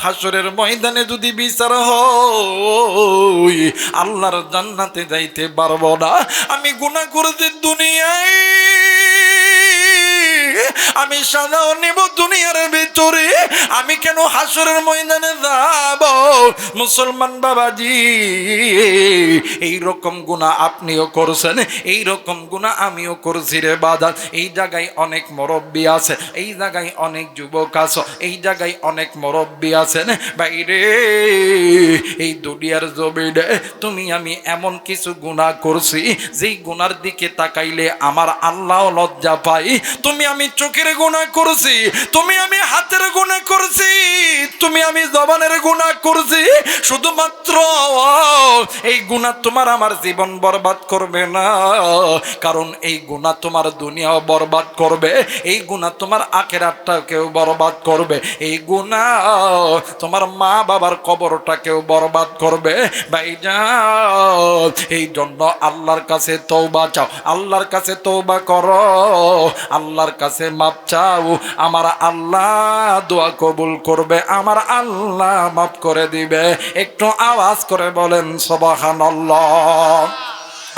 হাসরের ময়দানে যদি বিচার হয় আল্লাহর জান্নাতে যাইতে পারবো না। আমি গুনাহ করছি দুনিয়ায়, আমি সাজাও নেব দুনিয়ার ভিতরে, আমি কেন হাসরের ময়দানে যাব? মুসলমান বাবাজি, এই রকম গুনাহ আপনিও করছেন, এই রকম গুনাহ আমিও করছি রে বাজার। এই জায়গায় অনেক মুরব্বি আছে, এই জায়গায় অনেক যুবক আছে, এই জায়গায় অনেক মুরব্বি আছেন। বাইরে এই দুনিয়ার জমিনে তুমি আমি এমন কিছু গুনাহ করছি যেই গুনার দিকে তাকাইলে আমার আল্লাহ লজ্জা পাই। তুমি আমি চোখের গুনাহ করছি, তুমি আমি হাতের গুনাহ করছি, তুমি আমি জবানের গুনাহ করছি। শুধুমাত্র এই গুনাহ তোমার আমার জীবন বরবাদ করবে না, কারণ এই গুনাহ তোমার দুনিয়াও বরবাদ করবে, এই গুনাহ তোমার আখিরাতটাকেও বরবাদ করবে, এই গুনাহ তোমার মা বাবার কবরটাকেও বরবাদ করবে। ভাইজান, এই জন্য আল্লাহর কাছে তওবা চাও, আল্লাহর কাছে তওবা করো, আল্লাহর কাছে মাপ চাও, আমার আল্লাহ দোয়া কবুল করবে, আমার আল্লাহ মাফ করে দিবে। একটু আওয়াজ করে বলেন সুবহানাল্লাহ,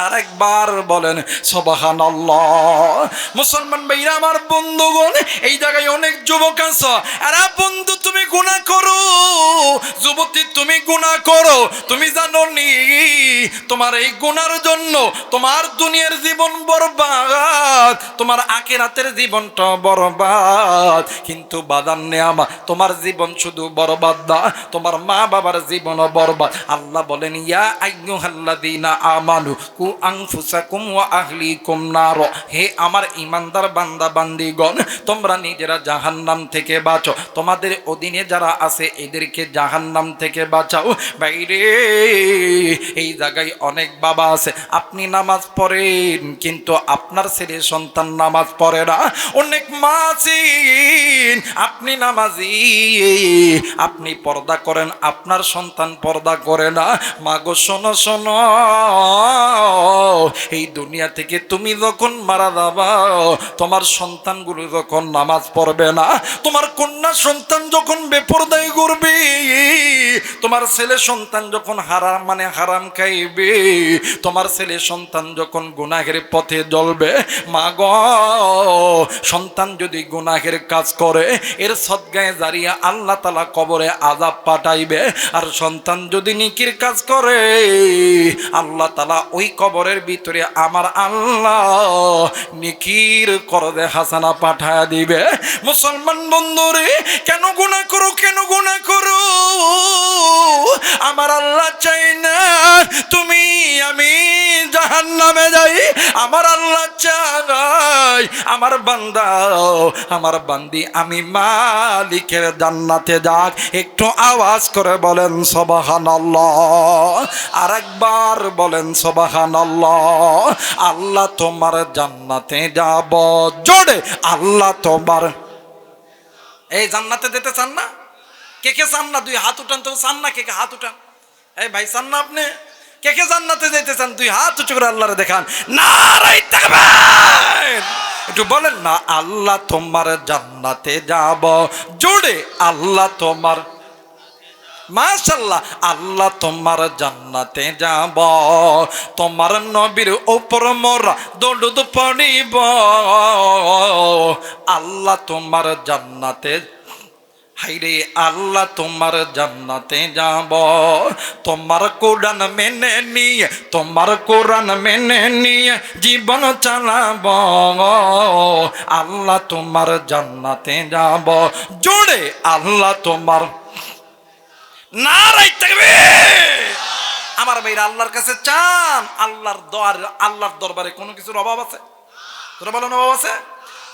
আরেকবার বলেন সুবহানাল্লাহ। মুসলমান ভাইরা আমার, বন্ধুগণ, এই জায়গায় অনেক যুবক আছে, আরে বন্ধু তুমি গুনাহ করো, যুবতী তুমি গুনাহ করো, তুমি জানো নি তোমার এই গুনার জন্য তোমার দুনিয়ার জীবন বরবাদ, তোমার আখিরাতের জীবনটা বরবাদ। কিন্তু বাদান নেয়ামা, তোমার জীবন শুধু বরবাদ না, তোমার মা বাবার জীবনও বরবাদ। আল্লাহ বলেন, ইয়া আইয়ুহাল্লাযীনা আমানু কু আনফুসাকুম ওয়া আহলিকুম নার, হে আমার ঈমানদার বান্দা বান্দীগণ, তোমরা নিজেরা জাহান্নাম থেকে বাঁচো, তোমাদের অধীনে যারা আছে এদেরকে জাহান্নাম থেকে বাঁচাও। বাইরে এই জায়গায় অনেক বাবা আছে, আপনি নামাজ পড়েন কিন্তু আপনার ছেলে সন্তান নামাজ পড়ে না। অনেক মা আছেন, আপনি নামাজি, আপনি পর্দা করেন, আপনার সন্তান পর্দা করে না। মা গো শোনো শোনো, এই দুনিয়া থেকে তুমি যখন মারা যাবা, তোমার সন্তানগুলো যখন নামাজ পড়বে না, তোমার কন্যা সন্তান যখন বেপরদাই করবে, তোমার ছেলে সন্তান যখন হারাম খাইবে, তোমার ছেলে সন্তান যখন গুনাহের পথে জ্বলবে, মা গো সন্তান যদি গুনাহের কাজ করে এর সদগায়ে জারিয়া আল্লাহ তাআলা কবরে আযাব পাঠাইবে, আর সন্তান যদি নেকির কাজ করে আল্লাহ তাআলা ওই কবরের ভিতরে আমার আল্লাহ নেকির করদে হাসানা পাঠায় দিবে। মুসলমান বন্ধুরে, কেন গুনাহ করো, কেন গুনাহ করো? আমার আল্লাহ চাই না তুমি আমি জাহান্নামে যাই, আমার আল্লাহ চাই আমার বান্দা আমার বান্দি আমি মালিকের জান্নাতে যাক। একটু আওয়াজ করে বলেন সুবহানাল্লাহ, আরেকবার বলেন সুবহানাল্লাহ। আল্লাহ তোমার জান্নাতে যাব, জোরে আল্লাহ তোমার। এই জান্নাতে যেতে চান না? কে কে চান না? দুই হাত উঠান তো, চান না? কে কে হাত উঠান? এই ভাই চান না আপনি? কে কে জান্নাতে যেতে চান? দুই হাত উঁচু করে আল্লাহরে দেখান। নারায়ে তাকবীর, একটু বলেন না আল্লাহ তোমার জান্নাতে যাব, জোরে আল্লাহ তোমার। মাশাআল্লাহ, আল্লাহ তোমার জান্নাতে যাব, তোমার নবীর উপর মোরা দরুদ পড়িব, আল্লাহ তোমার জান্নাতে, হাইরে আল্লাহ তোমার জান্নাতে যাব, তোমার কোরআন মেনে নিয়ে, তোমার কোরআন মেনে নিয়ে জীবন চালাব, আল্লাহ তোমার জান্নাতে যাব, জোরে আল্লাহ তোমার। নারায়ে তাকবীর। আমার ভাইরা আল্লাহর কাছে চান, আল্লাহর দরবারে কোনো কিছুর অভাব আছে? তোরা বলেন অভাব আছে?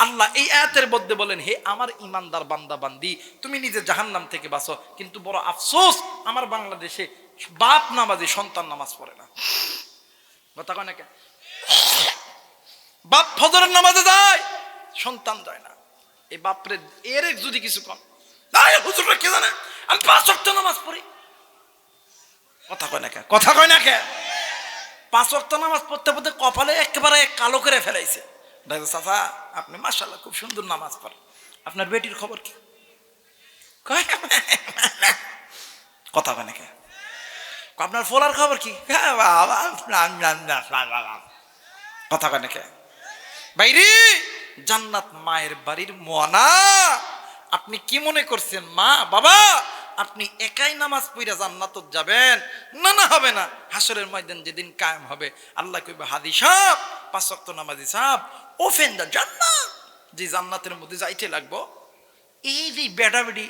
আল্লাহ এই আয়াতের মধ্যে বলেন, হে আমার ঈমানদার বান্দা বান্দি, তুমি নিজে জাহান্নাম থেকে বাঁচো। কিন্তু বড় আফসোস, আমার বাংলাদেশে বাপ নামাজি, সন্তান নামাজ পড়ে না। কথা কয় না কেন? বাপ ফজরের নামাজে যায়, সন্তান যায় না। এই বাপরে এর যদি কিছু কম, হুজুররা কে জানে আমি 5 ওয়াক্ত নামাজ পড়ি। কথা কয় না কেন? কথা কয় না কেন? 5 ওয়াক্ত নামাজ পড়তে পড়তে কপালে একেবারে কালো করে ফেলাইছে। চাচা আপনি মাশাআল্লাহ খুব সুন্দর নামাজ পড়েন, আপনার বেটির খবর কি? কথা কয় না কেন? আপনার ফোলার খবর কি? কথা কয় না কেন? বাইরে জান্নাত মায়ের বাড়ির মোয়ানা। আপনি কি মনে করছেন মা বাবা আপনি একাই নামাজ পড়া জান্নাতে যাবেন? না না, হবে না। হাসরের ময়দান যেদিন কায়েম হবে, আল্লাহ কইবে হাদি সাহেব, 5 ওয়াক্ত নামাজি সাহেব, ওপেন দা জান্নাত। যে জান্নাতের মধ্যে যাইতে লাগবো, এই যে বেডাবেডি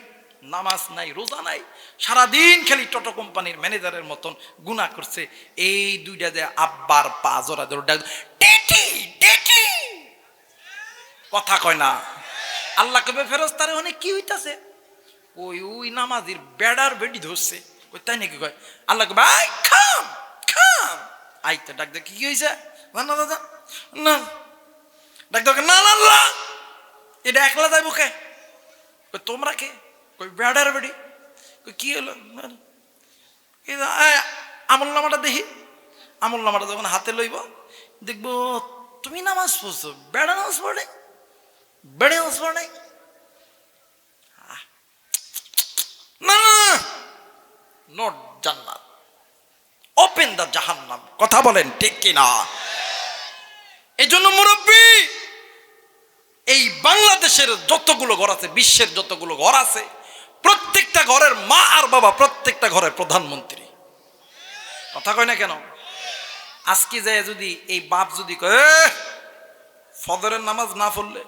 নামাজ নাই, রোজা নাই, সারাদিন খালি টোটো কোম্পানির ম্যানেজারের মতন গুনাহ করছে, এই দুইটা যে আব্বার পা জোড়া জোড়া ডাক, ডেটি ডেটি। কথা কয় না? আল্লাহ কবে ফেরেশতারে অনেক কি হইতাছে, ওই নামাজির বেড়ার বেডি ধরছে, কই তাই নাকি? কয় আল্লাহ কবে আই খাম খাম, আইতে ডাক দে, কি হইছে? না দাদা না, ডাক দে, না আল্লাহ এটা একলা যাইবো কে? কই তোমরা কে? কই বেড়ার বেডি। কই কি হলো? আমল নামাটা দেখি। আমল নামাটা যখন হাতে লইব, দেখবো তুমি নামাজ পড়ছো, বেড়া নামাজ পড়ে, বেড়ে নামাজ পড়ে না, নট জান্নাত, ওপেন দা জাহান্নাম। কথা বলেন ঠিক কিনা? এই জন্য মুরব্বী, এই বাংলাদেশের যতগুলো ঘর আছে, বিশ্বের যতগুলো ঘর আছে, প্রত্যেকটা ঘরের মা আর বাবা, প্রত্যেকটা ঘরের প্রধানমন্ত্রী। কথা কয় না কেন? আজকে যায় যদি এই বাপ যদি কয় ফজরের নামাজ না পড়লে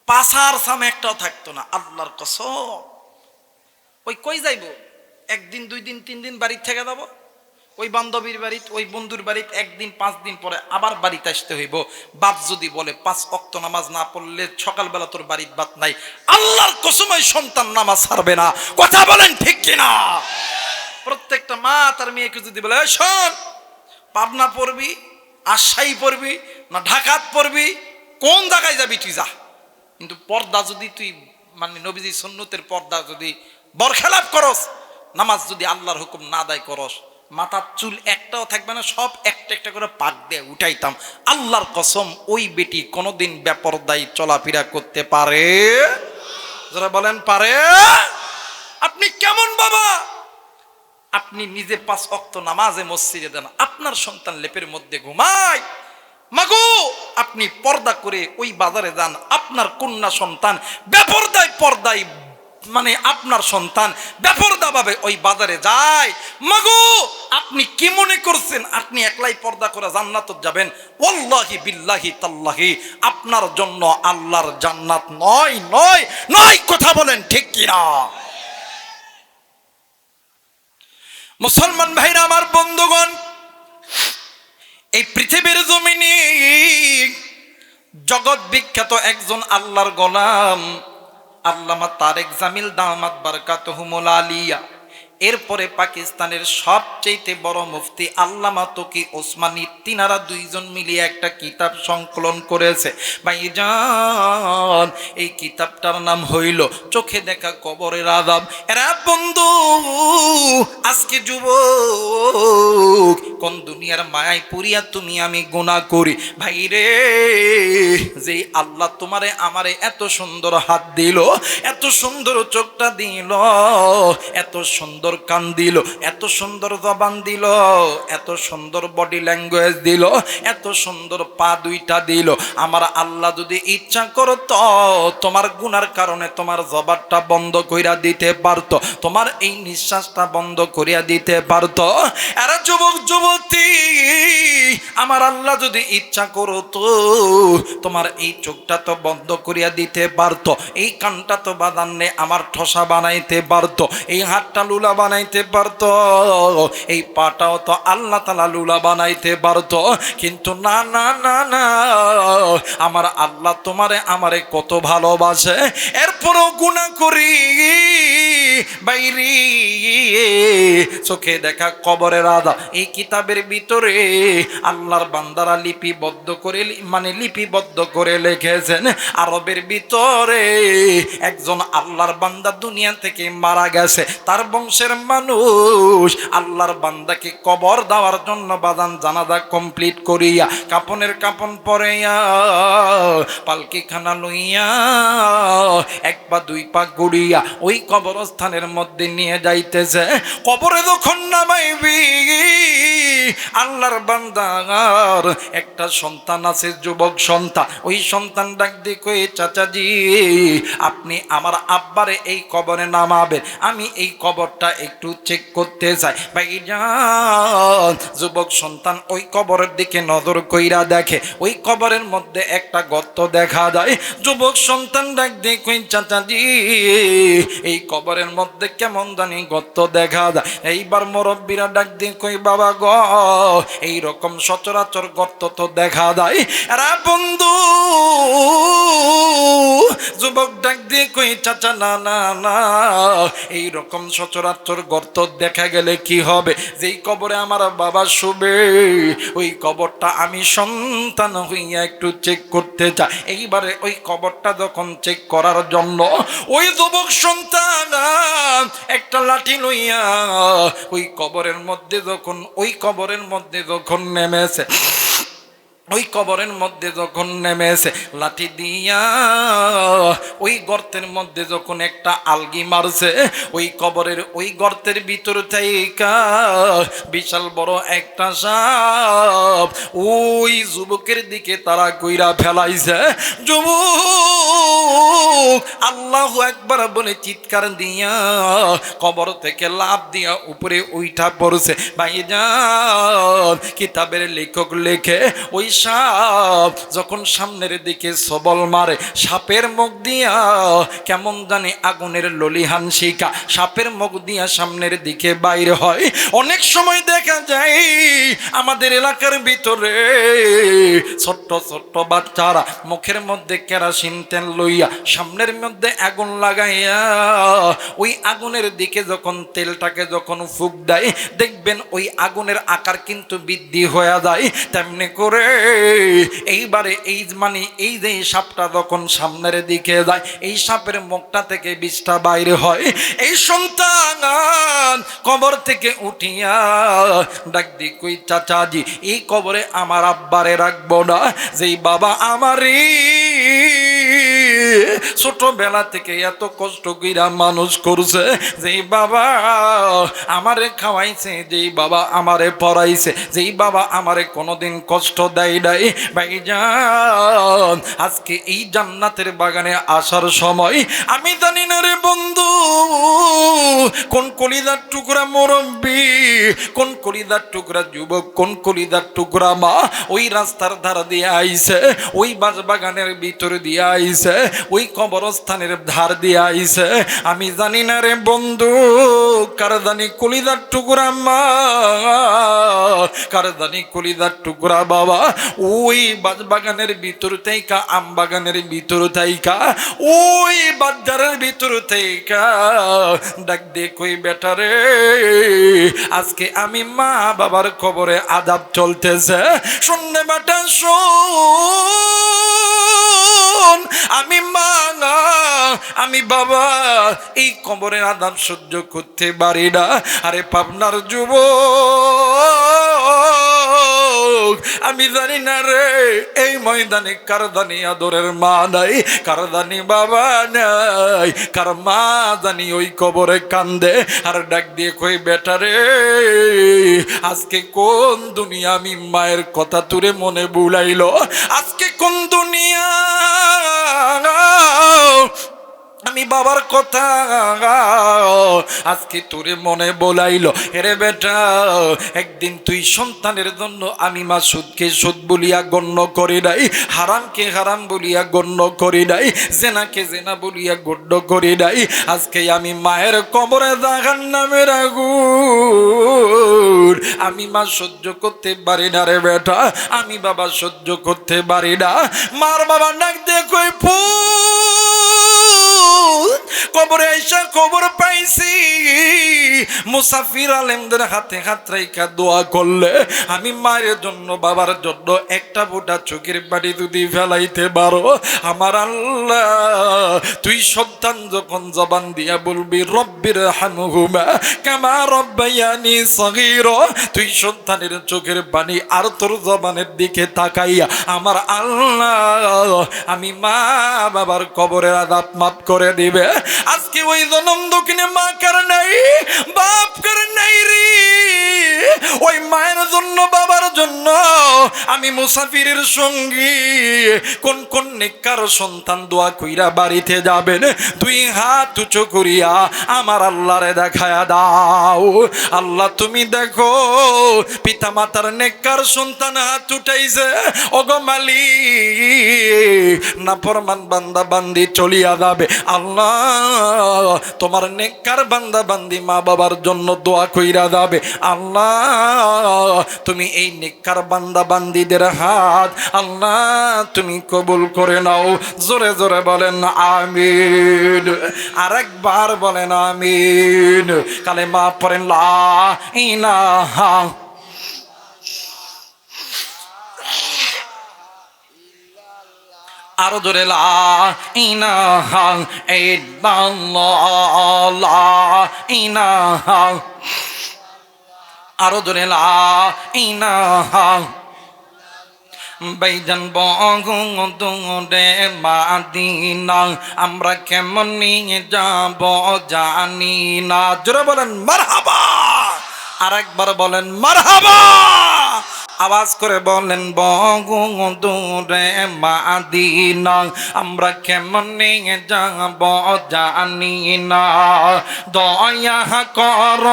পাছার সামনে একটাও থাকতো না, আল্লাহর কসম, ওই কই যাইব? 1 দিন 2 দিন 3 দিন বাড়ির থেকে যাব, ওই বান্ধবীর বাড়িতে, ওই বন্ধুর বাড়িতে একদিন 5 দিন পরে আবার বাড়িতে আসতে হইব। বাপ যদি বলে 5 ওয়াক্ত নামাজ না পড়লে সকালবেলা তোর বাড়িতে ভাত নাই, আল্লাহর কসমই সন্তান নামাজ ছাড়বে না। কথা বলেন ঠিক কিনা? প্রত্যেকটা মা তার মেয়েকে যদি বলে, শোন, পাবনা পড়বি, আশাই পড়বি না ঢাকাত পড়বি, কোন জায়গায় যাবি তুই যা, কিন্তু পর্দা যদি তুই মানে নবীজি সুন্নতের পর্দা যদি বরখেলাপ করস, নামাজ যদি আল্লাহর হুকুম না আদায় করস, মাথার চুল একটাও থাকবে না, সব একটা একটা করে পাক দিয়ে উঠাইতাম। আল্লাহর কসম, ওই বেটি কোনোদিন বেপরদায় চলাফেরা করতে পারে? যারা বলেন পারে? আপনি কেমন বাবা? আপনি নিজে 5 ওয়াক্ত নামাজে মসজিদে দেন, আপনার সন্তান লেপের মধ্যে ঘুমায়, মাগো আপনি পর্দা করে ওই বাজারে যান, আপনার কন্যা সন্তান পর্দায় মানে আপনার সন্তান বেপরদা ভাবে ওই বাজারে যায়, মাগো আপনি কি মনে করছেন আপনি একলাই পর্দা করে জান্নাতে যাবেন? ওয়াল্লাহি বিল্লাহি তাল্লাহি আপনার জন্য আল্লাহর জান্নাত নয় নয় নয়। কথা বলেন ঠিক কিনা? মুসলমান ভাইরা আমার, বন্ধুগণ, এই পৃথিবীর জমিনে জগৎ বিখ্যাত একজন আল্লাহর গোলাম আল্লামা তারেক জামিল দামাত বারকাতুহুমুল আলিয়া, এরপরে পাকিস্তানের সবচেয়ে বড় মুফতি আল্লামা তকি ওসমানী, তিনারা দুইজন মিলিয়ে একটা কিতাব সংকলন করেছে। ভাইজান, এই কিতাবটার নাম হইল চোখে দেখা কবরের আযাব। এরা বন্ধু, আজকে যুবক কোন দুনিয়ার মায়ায় পড়িয়া তুমি আমি গুনাহ করি। ভাই রে, যে আল্লাহ তোমারে আমারে এত সুন্দর হাত দিল, এত সুন্দর চোখটা দিল, এত সুন্দর কান দিল, এত সুন্দর জবান দিল, এত সুন্দর বডি ল্যাঙ্গুয়েজ দিল, এত সুন্দর পা দুইটা দিল, আমার আল্লাহ যদি ইচ্ছা করত তোমার গুনার কারণে তোমার জবানটা বন্ধ কইরা দিতে পারতো, তোমার এই নিঃশ্বাসটা বন্ধ করিয়া দিতে পারতো। আরে যুবক যুবতী, আমার আল্লাহ যদি ইচ্ছা করতো তোমার এই চোখটা তো বন্ধ করিয়া দিতে পারতো, এই কানটা তো বাদান্নে আমার ঠসা বানাইতে পারতো, এই হাতটা লুলা বানাইতে পারতো, এই পাটাও তো আল্লাহ তাআলা লুলা বানাইতে পারতো। কিন্তু না না না না, আমার আল্লাহ তোমারে আমারে কত ভালোবাসে, এরপরও গুনাহ করি। বাইরে চোখে দেখা কবরের আযাব, এই কিতাবের ভিতরে আল্লাহর বান্দারা লিপিবদ্ধ করে লিখেছেন। আরবের ভিতরে একজন আল্লাহর বান্দা দুনিয়া থেকে মারা গেছে, তার বংশের মানুষ আল্লাহর বান্দাকে কবর দেওয়ার জন্য বাদান জানাজা কমপ্লিট করিয়া কাপনের কাপন পরাইয়া পালকি খানা লইয়া 1 পা 2 পা গুড়িয়া ওই কবরস্থানের মধ্যে নিয়ে যাইতেছে। কবরে যখন নামাইবি, আল্লাহর বান্দার একটা সন্তান আছে, যুবক সন্তান, ওই সন্তান ডাক দিয়ে কই, চাচাজি আপনি আমার আব্বারে এই কবরে নামাবেন, আমি এই কবরটা একটু চেক করতে চাই। ভাইজান, যুবক সন্তান ওই কবরের দিকে নজর কইরা দেখে, ওই কবরের মধ্যে একটা গর্ত দেখা যায়। যুবক সন্তান ডাক দিয়ে কই, চাচাজি এই কবরের মধ্যে কেমন জানি গর্ত দেখা যায়। এইবার মুরব্বীরা ডাক দিয়ে কই, বাবা গো এই রকম সচরাচর গর্ত তো দেখা যায়। আরে বন্ধু, যুবক ডাক দিয়ে কই, চাচা না না না, এই রকম সচরাচর গর্ত দেখা গেলে কি হবে? যেই কবরে আমার বাবা শুবে, ওই কবরটা আমি সন্তান হইয়া একটু চেক করতে চাই। এইবারে ওই কবরটা যখন চেক করার জন্য ওই যুবক সন্তান একটা লাঠি লইয়া ওই কবরের মধ্যে যখন নেমেছে, ওই কবরের মধ্যে যখন নেমেছে, লাঠি দিয়া ওই গর্তের মধ্যে যখন একটা আলগি মারছে, ওই গর্তের ভিতর থেকে বিশাল বড় একটা সাপ ওই যুবকের দিকে তারা কইরা ফেলাইছে। যুবক আল্লাহু আকবার বলে চিৎকার দিয়া কবর থেকে লাফ দিয়া উপরে উঠা পড়ছে। ভাইজান, কিতাবের লেখক লেখে ওই সাপ যখন সামনের দিকে সবল মারে, সাপের মুখ দিয়া কেমন জানি আগুনের ললিহান শিকা সাপের মুখ দিয়া সামনের দিকে বাইরে হয়। অনেক সময় দেখা যায় আমাদের এলাকার ভিতরে ছোট্ট ছোট্ট বাচ্চারা মুখের মধ্যে কেরাসিন তেল লইয়া সামনের মধ্যে আগুন লাগাইয়া ওই আগুনের দিকে যখন তেলটাকে যখন ফুঁক দেয়, দেখবেন ওই আগুনের আকার কিন্তু বৃদ্ধি হয়ে যায়। তেমনি করে এইবারে এই যে সাপটা যখন সামনের দিকে যায়, এই সাপের মুখটা থেকে বিষটা বাইরে হয়। এই সন্তান কবর থেকে উঠিয়া ডাক দি কই চাচাজি, এই কবরে আমার আব্বারে রাখবো না, যেই বাবা আমারই ছোটবেলা থেকে এত কষ্ট কইরা মানুষ করছে, যেই বাবা আমারে খাওয়াইছে, যেই বাবা আমারে পড়াইছে, যেই বাবা আমারে কোনোদিন কষ্ট দেয় নাই। ভাইজান, আজকে এই জান্নাতের বাগানে আসার সময় আমি জানি না রে বন্ধু, কোন কলিজার টুকরা মুরব্বি, কোন কলিজার টুকরা যুবক, কোন কলিজার টুকরা মা ওই রাস্তার ধার দিয়ে আইছে, ওই বাগানের ভিতর দিয়ে আইছে, ওই কবরস্থানের ধার দিয়ে আইছে। আমি জানি না রে বন্ধু, কার জানি কলিজার টুকরা মা, কার জানি কলিজার টুকরা বাবা ওই বাগানের ভিতর থেকে, আম বাগানের ভিতর থেকে, ওই বাজারের ভিতর থেকে ডাক দে কই বেটা রে, আজকে আমি মা বাবার কবরে আযাব চলতেছে, শুননে বেটা শোন, আমি মা না আমি বাবা এই কবরের আযাব সহ্য করতে পারি না। আরে পাবনার যুবক, আমি জানি না রে এই ময়দানে কার জানি আদরের মা নাই, কার জানি বাবা নাই, কার মা জানি ওই কবরে কান্দে আর ডাক দিয়ে কই বেটা রে, আজকে কোন দুনিয়া আমি মায়ের কথা তুরে মনে বুলাইলো, আজকে কোন দুনিয়া আমি বাবার কথা আজকে তোরে মনে বলাইলো। এরে বেটা, একদিন তুই সন্তানের জন্য আমি মা সুদকে সুদ বলিয়া গণ্য করি নাই, হারামকে হারাম বলিয়া গণ্য করি নাই, জেনাকে জেনা বলিয়া গণ্য করি নাই। আজকে আমি মায়ের কবরে জাহান্নামের আগুন আমি মা সহ্য করতে পারি না রে বেটা, আমি বাবা সহ্য করতে পারি না। মার বাবা ডাক দিয়ে কই কবরে আইসা খবর পাইছি মুসাফির আলেমদের হাতে হাত রাইখা দোয়া করলে আমি মায়ের জন্য বাবার জন্য একটা ফোঁটা চোখের পানি যদি ফেলাইতে পারো, আমার আল্লাহ তুই সন্তান যখন জবান দিয়া বলবি রব্বির হামহুমা কামা রব্বায়ানি সগীরা, তুই সন্তানের চোখের পানি আর তোর জবানের দিকে তাকাইয়া আমার আল্লাহ আমি মা বাবার কবরের আযাব মাফ করে দিবে। আজকে ওই জনম দক্ষিণে মা কার নাই, বাপ কার নাই রে, ওই মায়ের জন্য বাবার জন্য আমি মুসাফিরের সঙ্গী। কোন কোন নেককার সন্তান দোয়া কইরা বাড়িতে যাবেন, দুই হাত উঁচু করিয়া আমার আল্লাহরে দেখায়া দাও। আল্লাহ তুমি দেখো পিতা মাতার নেককার সন্তান হাত উঠাইছে, ওগো মালিক নাফরমান বান্দা বান্দি চলিয়া যাবে, আল্লাহ তোমার নেককার বান্দা বান্দি মা বাবার জন্য দোয়া কইরা যাবে, আল্লাহ তুমি এই নেককার বান্দা বান্দিদের হাত আল্লাহ তুমি কবুল করে নাও। জোরে জোরে বলেন আমিন, আরেকবার বলেন আমিন। কালেমা পড়েন লা ইলাহা, আরো জোরে লা ইলাহা ইল্লাল্লাহ, লা ইলাহা, আরো জোরে লা ইলাহা। বাইজান বগুদে মাদিনা আমরা কেমন নিয়ে যাব জানি না। জোরে বলেন মারহাবা, আরেকবার বলেন মারহাবা, আওয়াজ করে বলেন বগুদুরে মাদিনা আমরা কেমনে যাব জানি না। দয়া কর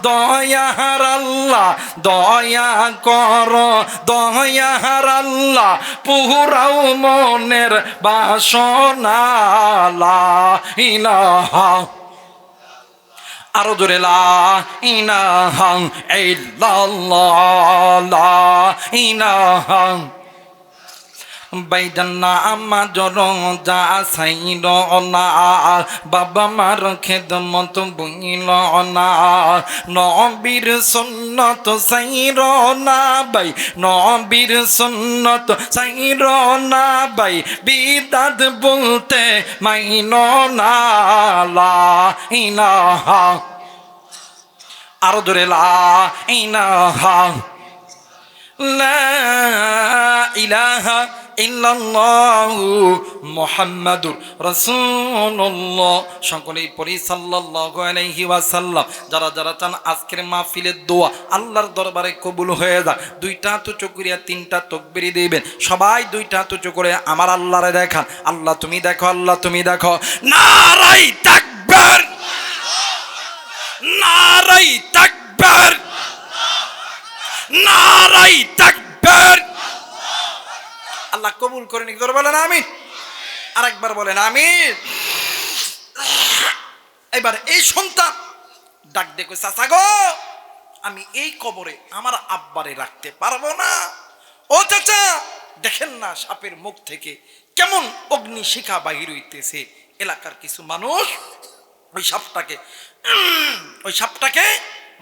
দয়ার আল্লাহ, দয়া কর দয়ার আল্লাহ, পুরাও মনের বাসনা। লা ইলাহা, আরো জোরে লা ইলাহা ইল্লাল্লাহ, লা ইলাহা। বাইদান্না আমা জর যা সাইল না, বাবা মার খেদমত বুইল না, নবীর সুন্নত সাইর না ভাই, নবীর সুন্নত সাইর না ভাই, বিদাত বলতে মাইল না। লা ইলাহা, আরো জোরে লা ইলাহা, লা ইলাহা ইল্লাল্লাহু মুহাম্মাদুর রাসূলুল্লাহ। সকলেই পড়ি সাল্লাল্লাহু আলাইহি ওয়াসাল্লাম। যারা যারা চান আজকের মাহফিলের দোয়া আল্লাহর দরবারে কবুল হয়ে যায়, দুইটা হাত উঁচু করিয়া তিনটা তাকবীর দিবেন। সবাই দুইটা হাত উঁচু করে আমার আল্লাহরে দেখান, আল্লাহ তুমি দেখো, আল্লাহ তুমি দেখো। নারাই তাকবীর, নারাই তাকবীর, নারাই তাকবীর। আল্লাহ কবুল করে নিক। বলেন আমিন। আরেকবার বলেন আমিন। এবার এই সন্তান ডাক দেখো, চাচা গো আমি এই কবরে আমার আব্বারে রাখতে পারবো না। ও চাচা দেখেন না সাপের মুখ থেকে কেমন অগ্নি শিখা বাহির হইতেছে। এলাকার কিছু মানুষ ওই সাপটাকে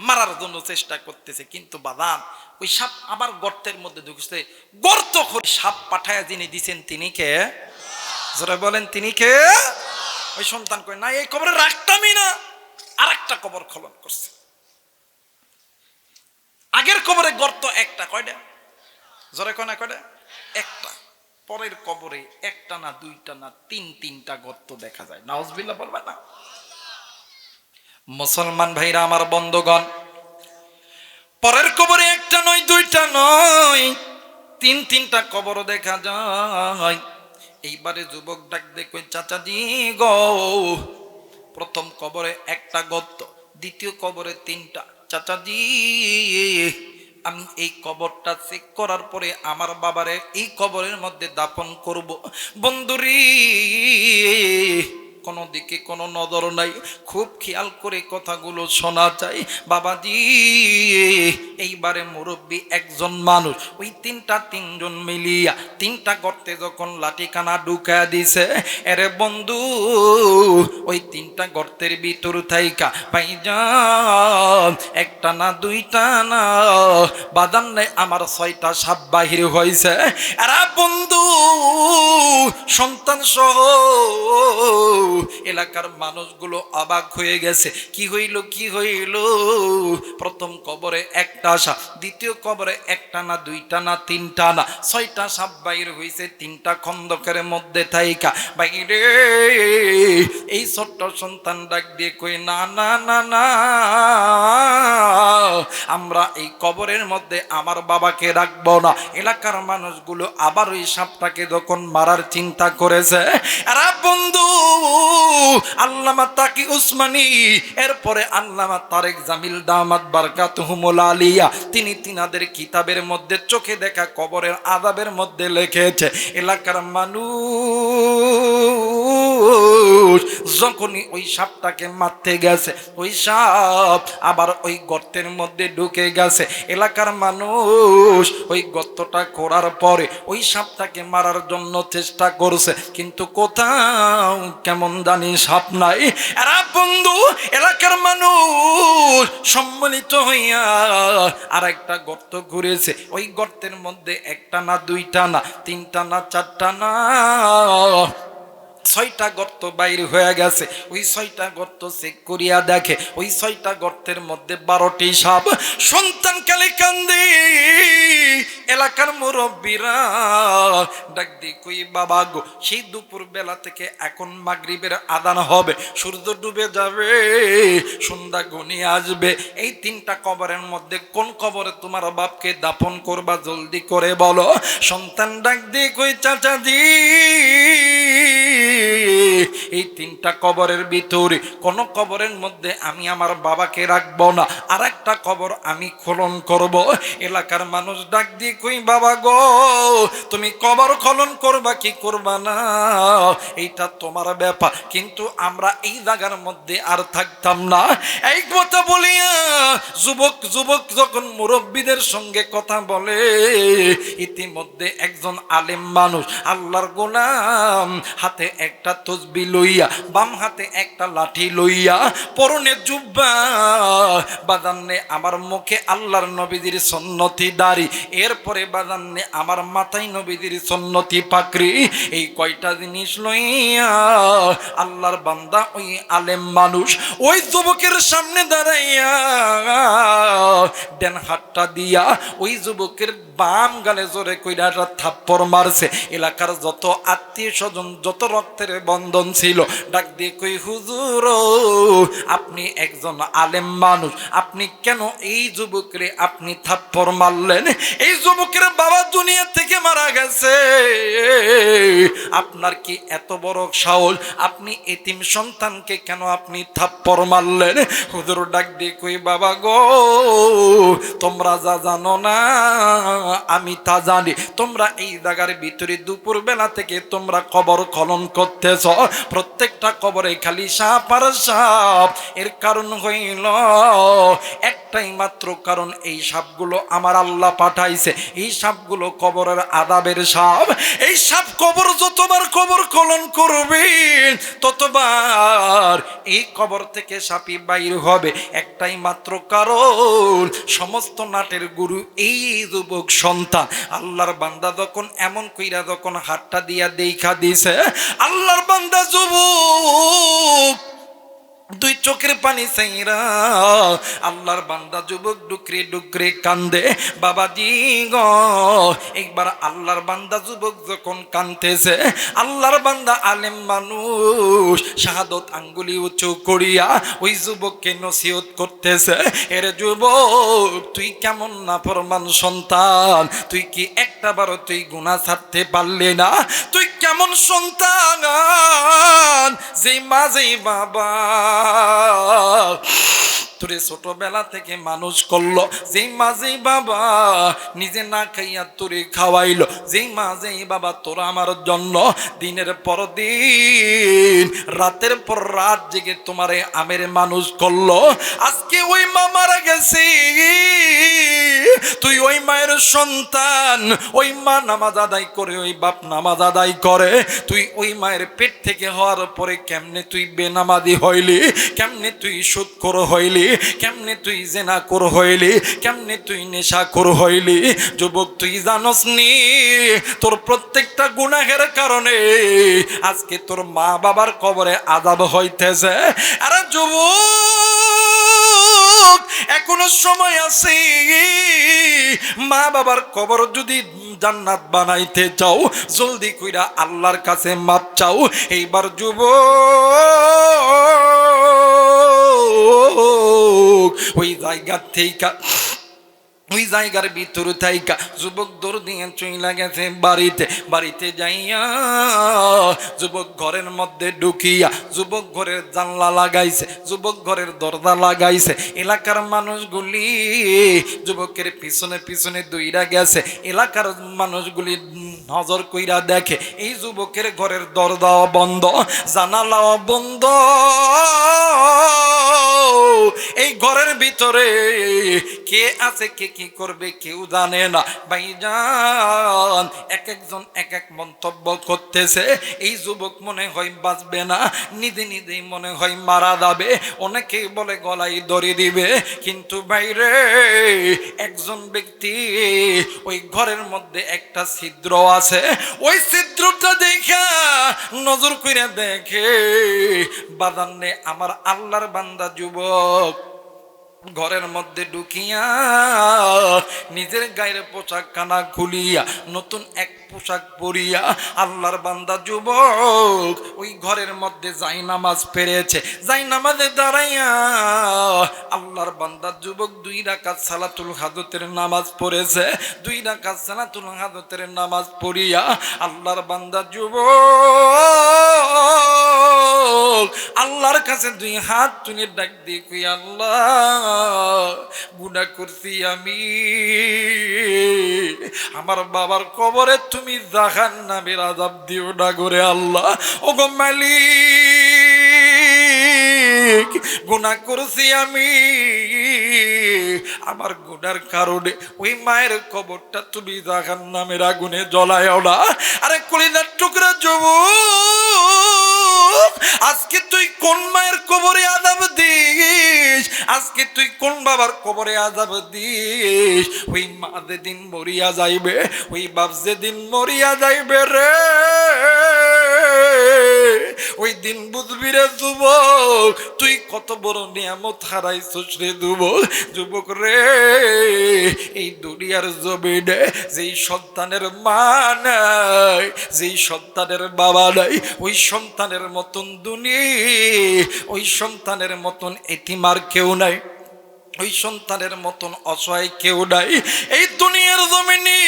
মারার জন্য চেষ্টা করতেছে, কিন্তু বাদাম ওই সাপ আবার গর্তের মধ্যে ঢুকছে। গর্ত করে সাপ পাঠায়া যিনি দিছেন তিনি কে? যারা বলেন তিনি কে? ওই সন্তান কই না এই কবরে রাখতামই না। আর একটা কবর খনন করছে। আগের কবরে গর্ত একটা, কয়টা? জোরে কয় না কয়টা? একটা। পরের কবরে একটা না দুইটা না তিনটা গর্ত দেখা যায়। নাউজুবিল্লাহ বলবা না? মুসলমান ভাইরা আমার বন্ধুগণ, পরের কবরে একটা নয় দুইটা নয় তিনটা কবর দেখা যায়। এইবারে যুবক ডাক দেখো, চাচাজি গো প্রথম কবরে একটা গর্ত, দ্বিতীয় কবরে তিনটা। চাচাজি আমি এই কবরটা চেক করার পরে আমার বাবারে এই কবরের মধ্যে দাফন করব। বন্ধুরি কোনো দিকে কোনো নজর নাই, খুব খেয়াল করে কথাগুলো শোনা যায়। বাবাজি এইবারে মুরব্বী একজন মানুষ ওই তিনজন মিলিয়া তিনটা গর্তে যখন লাঠিখানা ঢুকায়া দিছে, এরে বন্ধু ওই তিনটা গর্তের ভিতর থাইকা ভাইজান একটা না দুইটা না বাদান নাই আমার 6টা সাপ বাহির হয়েছে। এরা বন্ধু সন্তান সহ এলাকার মানুষগুলো অবাক হয়ে গেছে। কি হইল কি হইল? প্রথম কবরে একটা সাপ, দ্বিতীয় কবরে একটা না দুইটা না তিনটা না 6টা সাপ বাইর হইছে তিনটা খন্দকের মধ্যে থাইকা। বাইরে এই ছোট্ট সন্তান ডাক দিয়ে কই না না না না আমরা এই কবরের মধ্যে আমার বাবাকে রাখবো না। এলাকার মানুষগুলো আবার ওই সাপটাকে যখন মারার চিন্তা করেছে, এরা বন্ধু আল্লামা তাকি উসমানী এরপরে আল্লামা তারেক জামিল দামাত বারকাতুহুমুল আলিয়া তিনি তিনাদের কিতাবের মধ্যে চোখে দেখা কবরের আযাবের মধ্যে লিখেছে, এলাকার মানুষ যখনই ওই সাপটাকে মারতে গেছে ওই সাপ আবার ওই গর্তের মধ্যে ঢুকে গেছে। এলাকার মানুষ ওই গর্তটা করার পরে ওই সাপটাকে মারার জন্য চেষ্টা করছে, কিন্তু কোথাও কেমন জানি সাপ নাই। এরা বন্ধু এলাকার মানুষ সম্মিলিত হইয়া আর একটা গর্ত ঘুরেছে। ওই গর্তের মধ্যে একটা না দুইটা না তিনটা না চারটা না ছয়টা গর্ত বাইর হয়ে গেছে। ওই ছয়টা গর্ত চেক করিয়া দেখে ওই ছয়টা গর্তের মধ্যে 12টি সাপ। সন্তান কালে কান্দে। এলাকার মুরব্বীরা ডাক দিয়ে কই বাবা গো, সেই দুপুর বেলা থেকে এখন মাগরিবের আযান হবে, সূর্য ডুবে যাবে, সন্ধ্যা ঘনিয়ে আসবে, এই 3টা কবরের মধ্যে কোন কবরে তোমার বাপকে দাফন করবা, জলদি করে বলো। সন্তান ডাক দিয়ে কই চাচাজি, এই 3টা কবরের ভিতরে কোন কবরের মধ্যে আমি আমার বাবাকে রাখবো না, আর একটা কবর আমি খনন করব। এলাকার মানুষ ডাক দিয়ে কই বাবা গো, তুমি কবর খনন করবা কি করবা না এইটা তোমার ব্যাপার, কিন্তু আমরা এই জায়গার মধ্যে আর থাকতাম না। এই কথা বলিয়া যুবক যখন মুরব্বীদের সঙ্গে কথা বলে, ইতিমধ্যে একজন আলেম মানুষ আল্লাহর গোলাম হাতে একটা তসবিহ লইয়া, বাম হাতে একটা লাঠি লইয়া, পরনে জুব্বা, বাজান্নে আমার মুখে আল্লাহর নবীজির সুন্নতি দাড়ি, এরপরে বাজান্নে আমার মাথায় নবীজির সুন্নতি পাকড়ি, এই কয়টা জিনিস লইয়া আল্লাহর বান্দা ওই আলেম মানুষ ওই যুবকের সামনে দাঁড়াইয়া ডান হাতটা দিয়া ওই যুবকের বাম গালে জোরে কইরা একটা থাপ্পড় মারছে। এলাকার যত আত্মীয় স্বজন, যত রক্তের বন্ধন ছিল ডাক দিয়ে কই হুজুর, আপনি একজন আলেম মানুষ, আপনি কেন এই যুবকরে আপনি থাপ্পড় মারলেন? এই যুবকের বাবা দুনিয়া থেকে মারা গেছে, আপনার কি এত বড় সাহস, আপনি এতিম সন্তানকে কেন আপনি থাপ্পড় মারলেন? হুজুর ডাক দিয়ে কই বাবা গো, তোমরা যা জানো না আমি তা জানি। তোমরা এই জায়গার ভিতরে দুপুর বেলা থেকে তোমরা কবর খনন করতেছ, প্রত্যেকটা কবরে খালি সাপ আর সাপ। এর কারণ হইল একটাই মাত্র কারণ, এই সাপগুলো আমার আল্লাহ পাঠাইছে, এই সাপগুলো কবরের আযাবের সাপ। এই সাপ কবর যতবার কবর খনন করবে ততবার এই কবর থেকে সাপই বাইর হবে। একটাই মাত্র কারণ, সমস্ত নাটের গুরু এই যুবক সন্তান। আল্লাহর বান্দা যখন এমন কইরা যখন হাতটা দিয়া দেখা দিছে, আল্লাহর বান্দা যুবক দুই চোখের পানি চাইরা আল্লাহর বান্দা যুবক ডুকরে ডুকরে কান্দে। বাবাজি গো, একবার আল্লাহর বান্দা যুবক যখন কাঁদতেছে, আল্লাহর বান্দা আলেম মানুষ শাহাদত আঙ্গুলি উঁচু করিয়া ওই যুবককে নসিহত করতেছে, এর যুবক তুই কেমন নাফরমান সন্তান, তুই কি একটা বারো তুই গুনাহ ছাড়তে পারলি না? তুই কেমন সন্তান, যেই মা যেই বাবা তোরে ছোটবেলা থেকে মানুষ করলো, যেই মা যেই বাবা নিজে না খাইয়া তোরে খাওয়াইলো, যেই মা যেই বাবা তোরা আমার জন্য দিনের পর দিন রাতের পর রাত জেগে তোমারে আমের মানুষ করলো, আজকে ওই মা মারা গেছে, তুই ওই মায়ের সন্তান, ওই মা নামাজ আদায় করে, ওই বাপ নামাজ আদায় করে, তুই ওই মায়ের পেট থেকে হওয়ার পরে কেমনে তুই বেনামাজি হইলি, কেমনে তুই সুদখোর হইলি, কেমনে তুই জিনাখোর হইলি, কেমনে তুই নেশাখোর হইলি? যুবক তুই জানোস নি, তোর প্রত্যেকটা গুনাহের কারণে আজকে তোর মা বাবার কবরে আযাব হইতেছে। আরে যুবক এখনো সময় আছে, মা বাবার কবর যদি জান্নাত বানাইতে চাও জলদি কইরা আল্লাহর কাছে মাপ চাও। এইবার যুবক ওই জায়গা থেকে ওই জায়গার ভিতর থাইকা যুবক দৌড় দিয়ে চইলা গেছে বাড়িতে যাইয়া যুবক ঘরের মধ্যে ঢুকিয়া যুবক ঘরের জানলা লাগাইছে, যুবক ঘরের দরজা লাগাইছে। এলাকার মানুষগুলি যুবকের পিছনে পিছনে দৌড়া গেছে। এলাকার মানুষগুলি নজর কইরা দেখে এই যুবকের ঘরের দরজাও বন্ধ, জানালাও বন্ধ। এই ঘরের ভিতরে কে আছে, কে কি করবে কেউ জানে না। ভাইজান এক একজন এক এক মন্তব্য করতেছে। এই যুবক মনে হয় বাঁচবে না, নিজে নিজেই মনে হয় মারা যাবে, অনেকেই বলে গলায় দড়ি দিবে। কিন্তু বাইরে একজন ব্যক্তি ওই ঘরের মধ্যে একটা ছিদ্র আছে, ওই ছিদ্রটা দেখা নজর করে দেখে বাদান্নে আমার আল্লাহর বান্দা যুবক ঘরের মধ্যে ঢুকিয়া নিজের গায়ের পোশাক খানা খুলিয়া নতুন এক পোশাক পরিয়া আল্লাহর বান্দা যুবক ওই ঘরের মধ্যে যাই নামাজ পেরেছে। যাই নামাজে দাঁড়াইয়া আল্লাহর বান্দা যুবক 2 রাকাত সালাতুল হাজতের নামাজ পড়েছে। 2 রাকাত সালাতুল হাজতের নামাজ পড়িয়া আল্লাহর বান্দা যুবক আল্লাহর কাছে 2 হাত তুলে ডাক দিয়ে কই, আল্লাহ গুনাহ করছি আমি, আমার বাবার কবরে তুমি জাহান্নামের আযাব দিও না করে আল্লাহ। ওগো মালিক গুনাহ করছি আমি, আমার গুনার কারণে ওই মায়ের কবরটা তুমি জাহান্নামের আগুনে জ্বলায়ও না। আরে কলিজার টুকরা যুবক, আজকে তুই কোন মায়ের কবরে আযাব দিস, আজকে তুই কোন বাবার কবরে আযাব দিস। ওই মা যেদিন মরিয়া যাইবে, ওই বাপ যেদিন মরিয়া যাইবে রে, ওই দিন বুঝবি রে যুবক তুই কত বড় নিয়ামত হারাইছিস রে যুবক। যুবক রে, এই দুনিয়ার জমিনে যেই সন্তানের মা নাই, যেই সন্তানের বাবা নাই, ওই সন্তানের মতন ওই সন্তানের মতন এতিম আর কেউ নাই, ওই সন্তানের মতন অসহায় কেউ নাই। এই দুনিয়ার জমিনে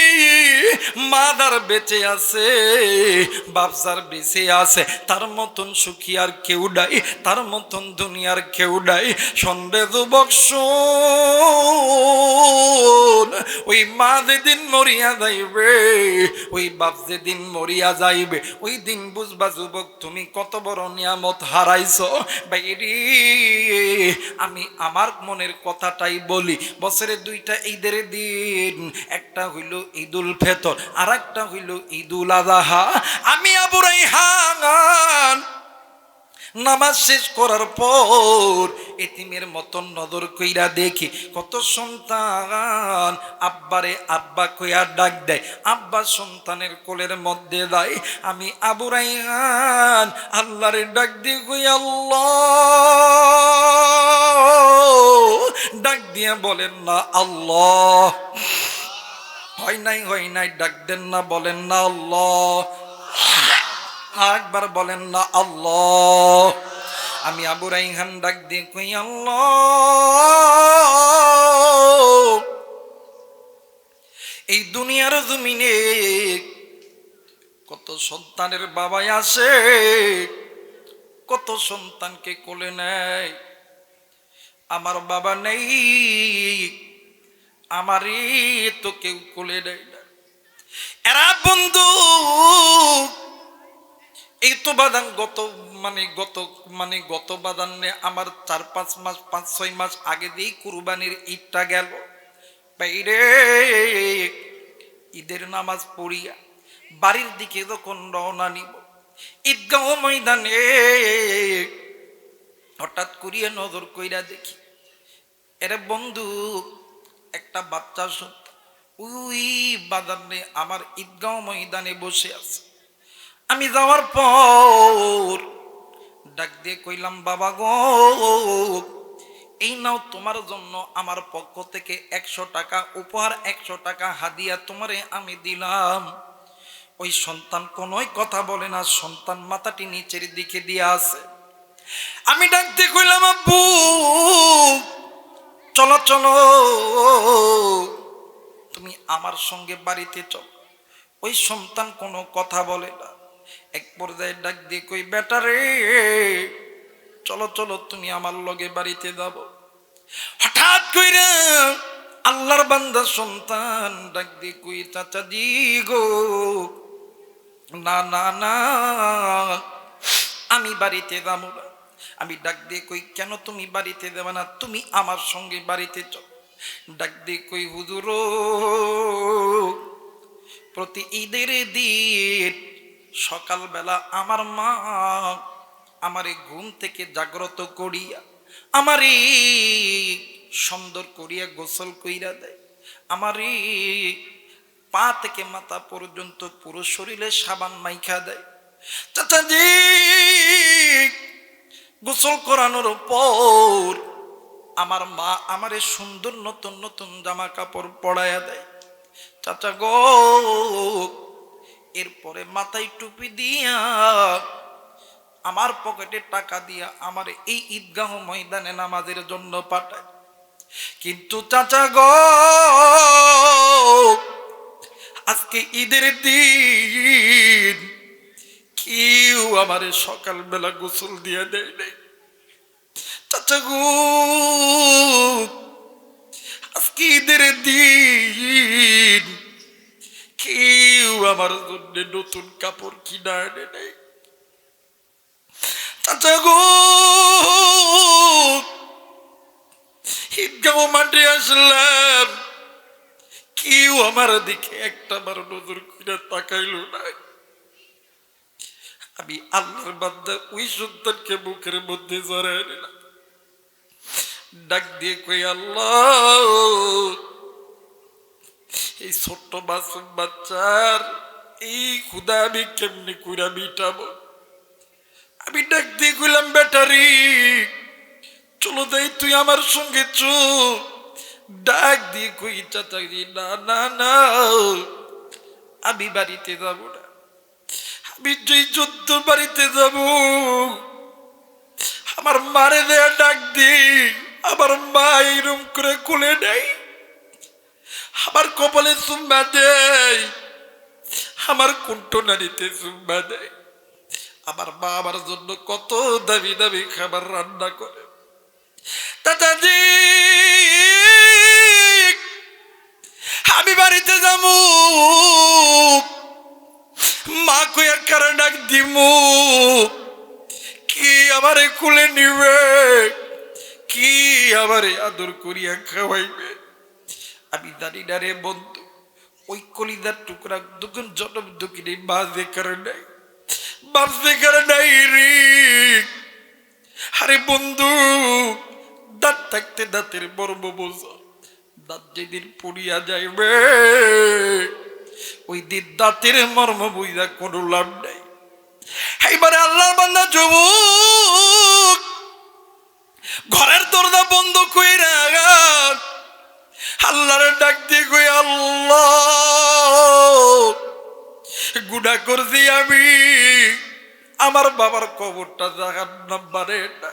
মা যার বেঁচে আছে, বাপ যার বেঁচে আছে, তার মতন সুখী আর কেউ নাই, তার মতন দুনিয়ার কেউ নাই। সন্দেহ যুবক শোন, ওই মা যেদিন মরিয়া যাইবে, ওই বাপ যেদিন মরিয়া যাইবে, ওই দিন বুঝবা যুবক তুমি কত বড় নিয়ামত হারাইছো। বাইরে আমি আমার মনের কথাটাই বলি। বছরে 2টা ঈদের দিন, একটা হইল ঈদুল ফিতর আর একটা হইল ঈদুল আযহা। আমি আবু রায়হান নামাজ শেষ করার পর এতিমের মতন নজর কইরা দেখি কত সন্তান আব্বারে আব্বা কইয়া ডাক দেয়, আব্বা সন্তানের কোলের মধ্যে যায়। আমি আবু রায়হান আল্লাহরে ডাক দিয়ে কই, আল্লাহ, ডাক দিয়ে বলেন না আল্লাহ। হয় নাই ডাক দেন না, বলেন না আল্লাহ। একবার বলেন না আল্লাহ। আমি আবু রায়হান ডাক দিয়ে কই, আল্লাহ, এই দুনিয়ার জমিনে কত সন্তানের বাবাই আসে, কত সন্তানকে কোলে নেয়, আমার বাবা নেই, আমারই তো কেউ কোলে নেয় না। এরা বন্ধু এই তো বাদান গত বাদানে আমার 4-5 মাস 5-6 মাস আগে দিয়ে কুরবানির ঈদটা গেল। বাইরে ঈদের নামাজ পড়িয়া বাড়ির দিকে যখন রওনা নিব, ঈদগাহ ময়দানে হঠাৎ করিয়া নজর কইরা দেখি এরে বন্ধু একটা বাচ্চা ওই বাদানে আমার ঈদগাহ ময়দানে বসে আছে। আমি যাওয়ার পর ডাক দিয়ে কইলাম, বাবা গো, এই নাও তোমার জন্য আমার পক্ষ থেকে 100 টাকা উপহার, 100 টাকা হাদিয়া তোমারে আমি দিলাম। ওই সন্তান কোনোই কথা বলে না, সন্তান মাথাটি নিচের দিকে দিয়ে আছে। আমি ডাক দিয়ে কইলাম, আব্বু চলো চলো, তুমি আমার সঙ্গে বাড়িতে চলো। ওই সন্তান কোনো কথা বলে না। এক পর্যায়ে ডাক দিয়ে কই, বেটা রে চলো চলো, তুমি আমার লগে বাড়িতে যাব। হঠাৎ কইরা আল্লাহর বান্দা সন্তান ডাক দিয়ে কই, চাচা জি গো, না না না, আমি বাড়িতে যাব না। আমি ডাক দিয়ে কই, কেন তুমি বাড়িতে যাবে না? তুমি আমার সঙ্গে বাড়িতে চল। ডাক দিয়ে কই, হুজুর প্রতি ঈদের দিন সকালবেলা আমার মা আমারে ঘুম থেকে জাগ্রত করিয়া আমারে সুন্দর করিয়া গোসল কইরা দেয়, আমারে পা থেকে মাথা পর্যন্ত পুরো শরীরে সাবান মাইখা দেয়। চাচাজি গোসল করানোর পর আমার মা আমারে সুন্দর নতুন নতুন জামা কাপড় পরাইয়া দেয়। চাচা গো, এরপরে মাথায় টুপি দিয়া আমার পকেটে টাকা দিয়া আমার এই ঈদগাহ ময়দানে নামাজের জন্য পাঠায়। কিন্তু চাচা গো, আজকে ঈদের দিন কেউ আমারে সকালবেলা গোসল দিয়ে দেয় নাই। চাচা গো, আজকে ঈদের দিন কেউ আমার জন্য নতুন কাপড় কিনা আনে নাই। চাচা গো, ঈদগাহ মাঠে আসলাম, কেউ আমার দিকে একটা বার নজর করে তাকাইল না। আমি আল্লাহর বান্দা ওই সন্তানকে মুখের মধ্যে জড়ায় নিলাম, ডাক দিয়ে কই, আল্লাহ এই ছোট্ট মাসুম বাচ্চার এই ক্ষুধা আমি কেমনি কইরা মিটাবো? আমি ডাক দিয়ে কইলাম, ব্যাটারি চলো যাই, তুই আমার সঙ্গে চল। ডাক দিয়ে কই, চাচাজি না না না, আমি বাড়িতে যাব না। আমি যেই যুদ্ধ বাড়িতে যাব, আমার মারে দেয়া ডাক দিই, আমার মা এরম করে কোলে নেয়, আমার কপালে চুম্বা দেয়, আমার কুণ্ঠনালীতে চুম্বা দেয়। আমার মা আমার জন্য কত দামি দামি খাবার রান্না করে। চাচাজি আমি বাড়িতে যাবো, মা কইয়া কারে ডাক দিমু, কি আমারে কুলে নিবে, কি আমারে আদর করিয়া খাওয়াইবে? আমি জানি না রে বন্ধু, ওই কলিজার টুকরা দুগুণ জনম দুঃখিনী বাজে করে নাই, বাজে করে নাই রে। আরে বন্ধু, দাঁত থাকতে দাঁতের মর্ম বোঝা, দাঁত যেদিন পুড়িয়া যাইবে ওই দিন দাঁতের মর্ম বুঝা কোনো লাভ নাই। এইবারে আল্লাহর বান্দা যুবক ঘরের দরজা বন্ধ কইরা আল্লাহর ডাক দিয়ে কই, আল্লাহ গুনাহ করছি আমি, আমার বাবার কবরটা জাহান্নাম বানায় না।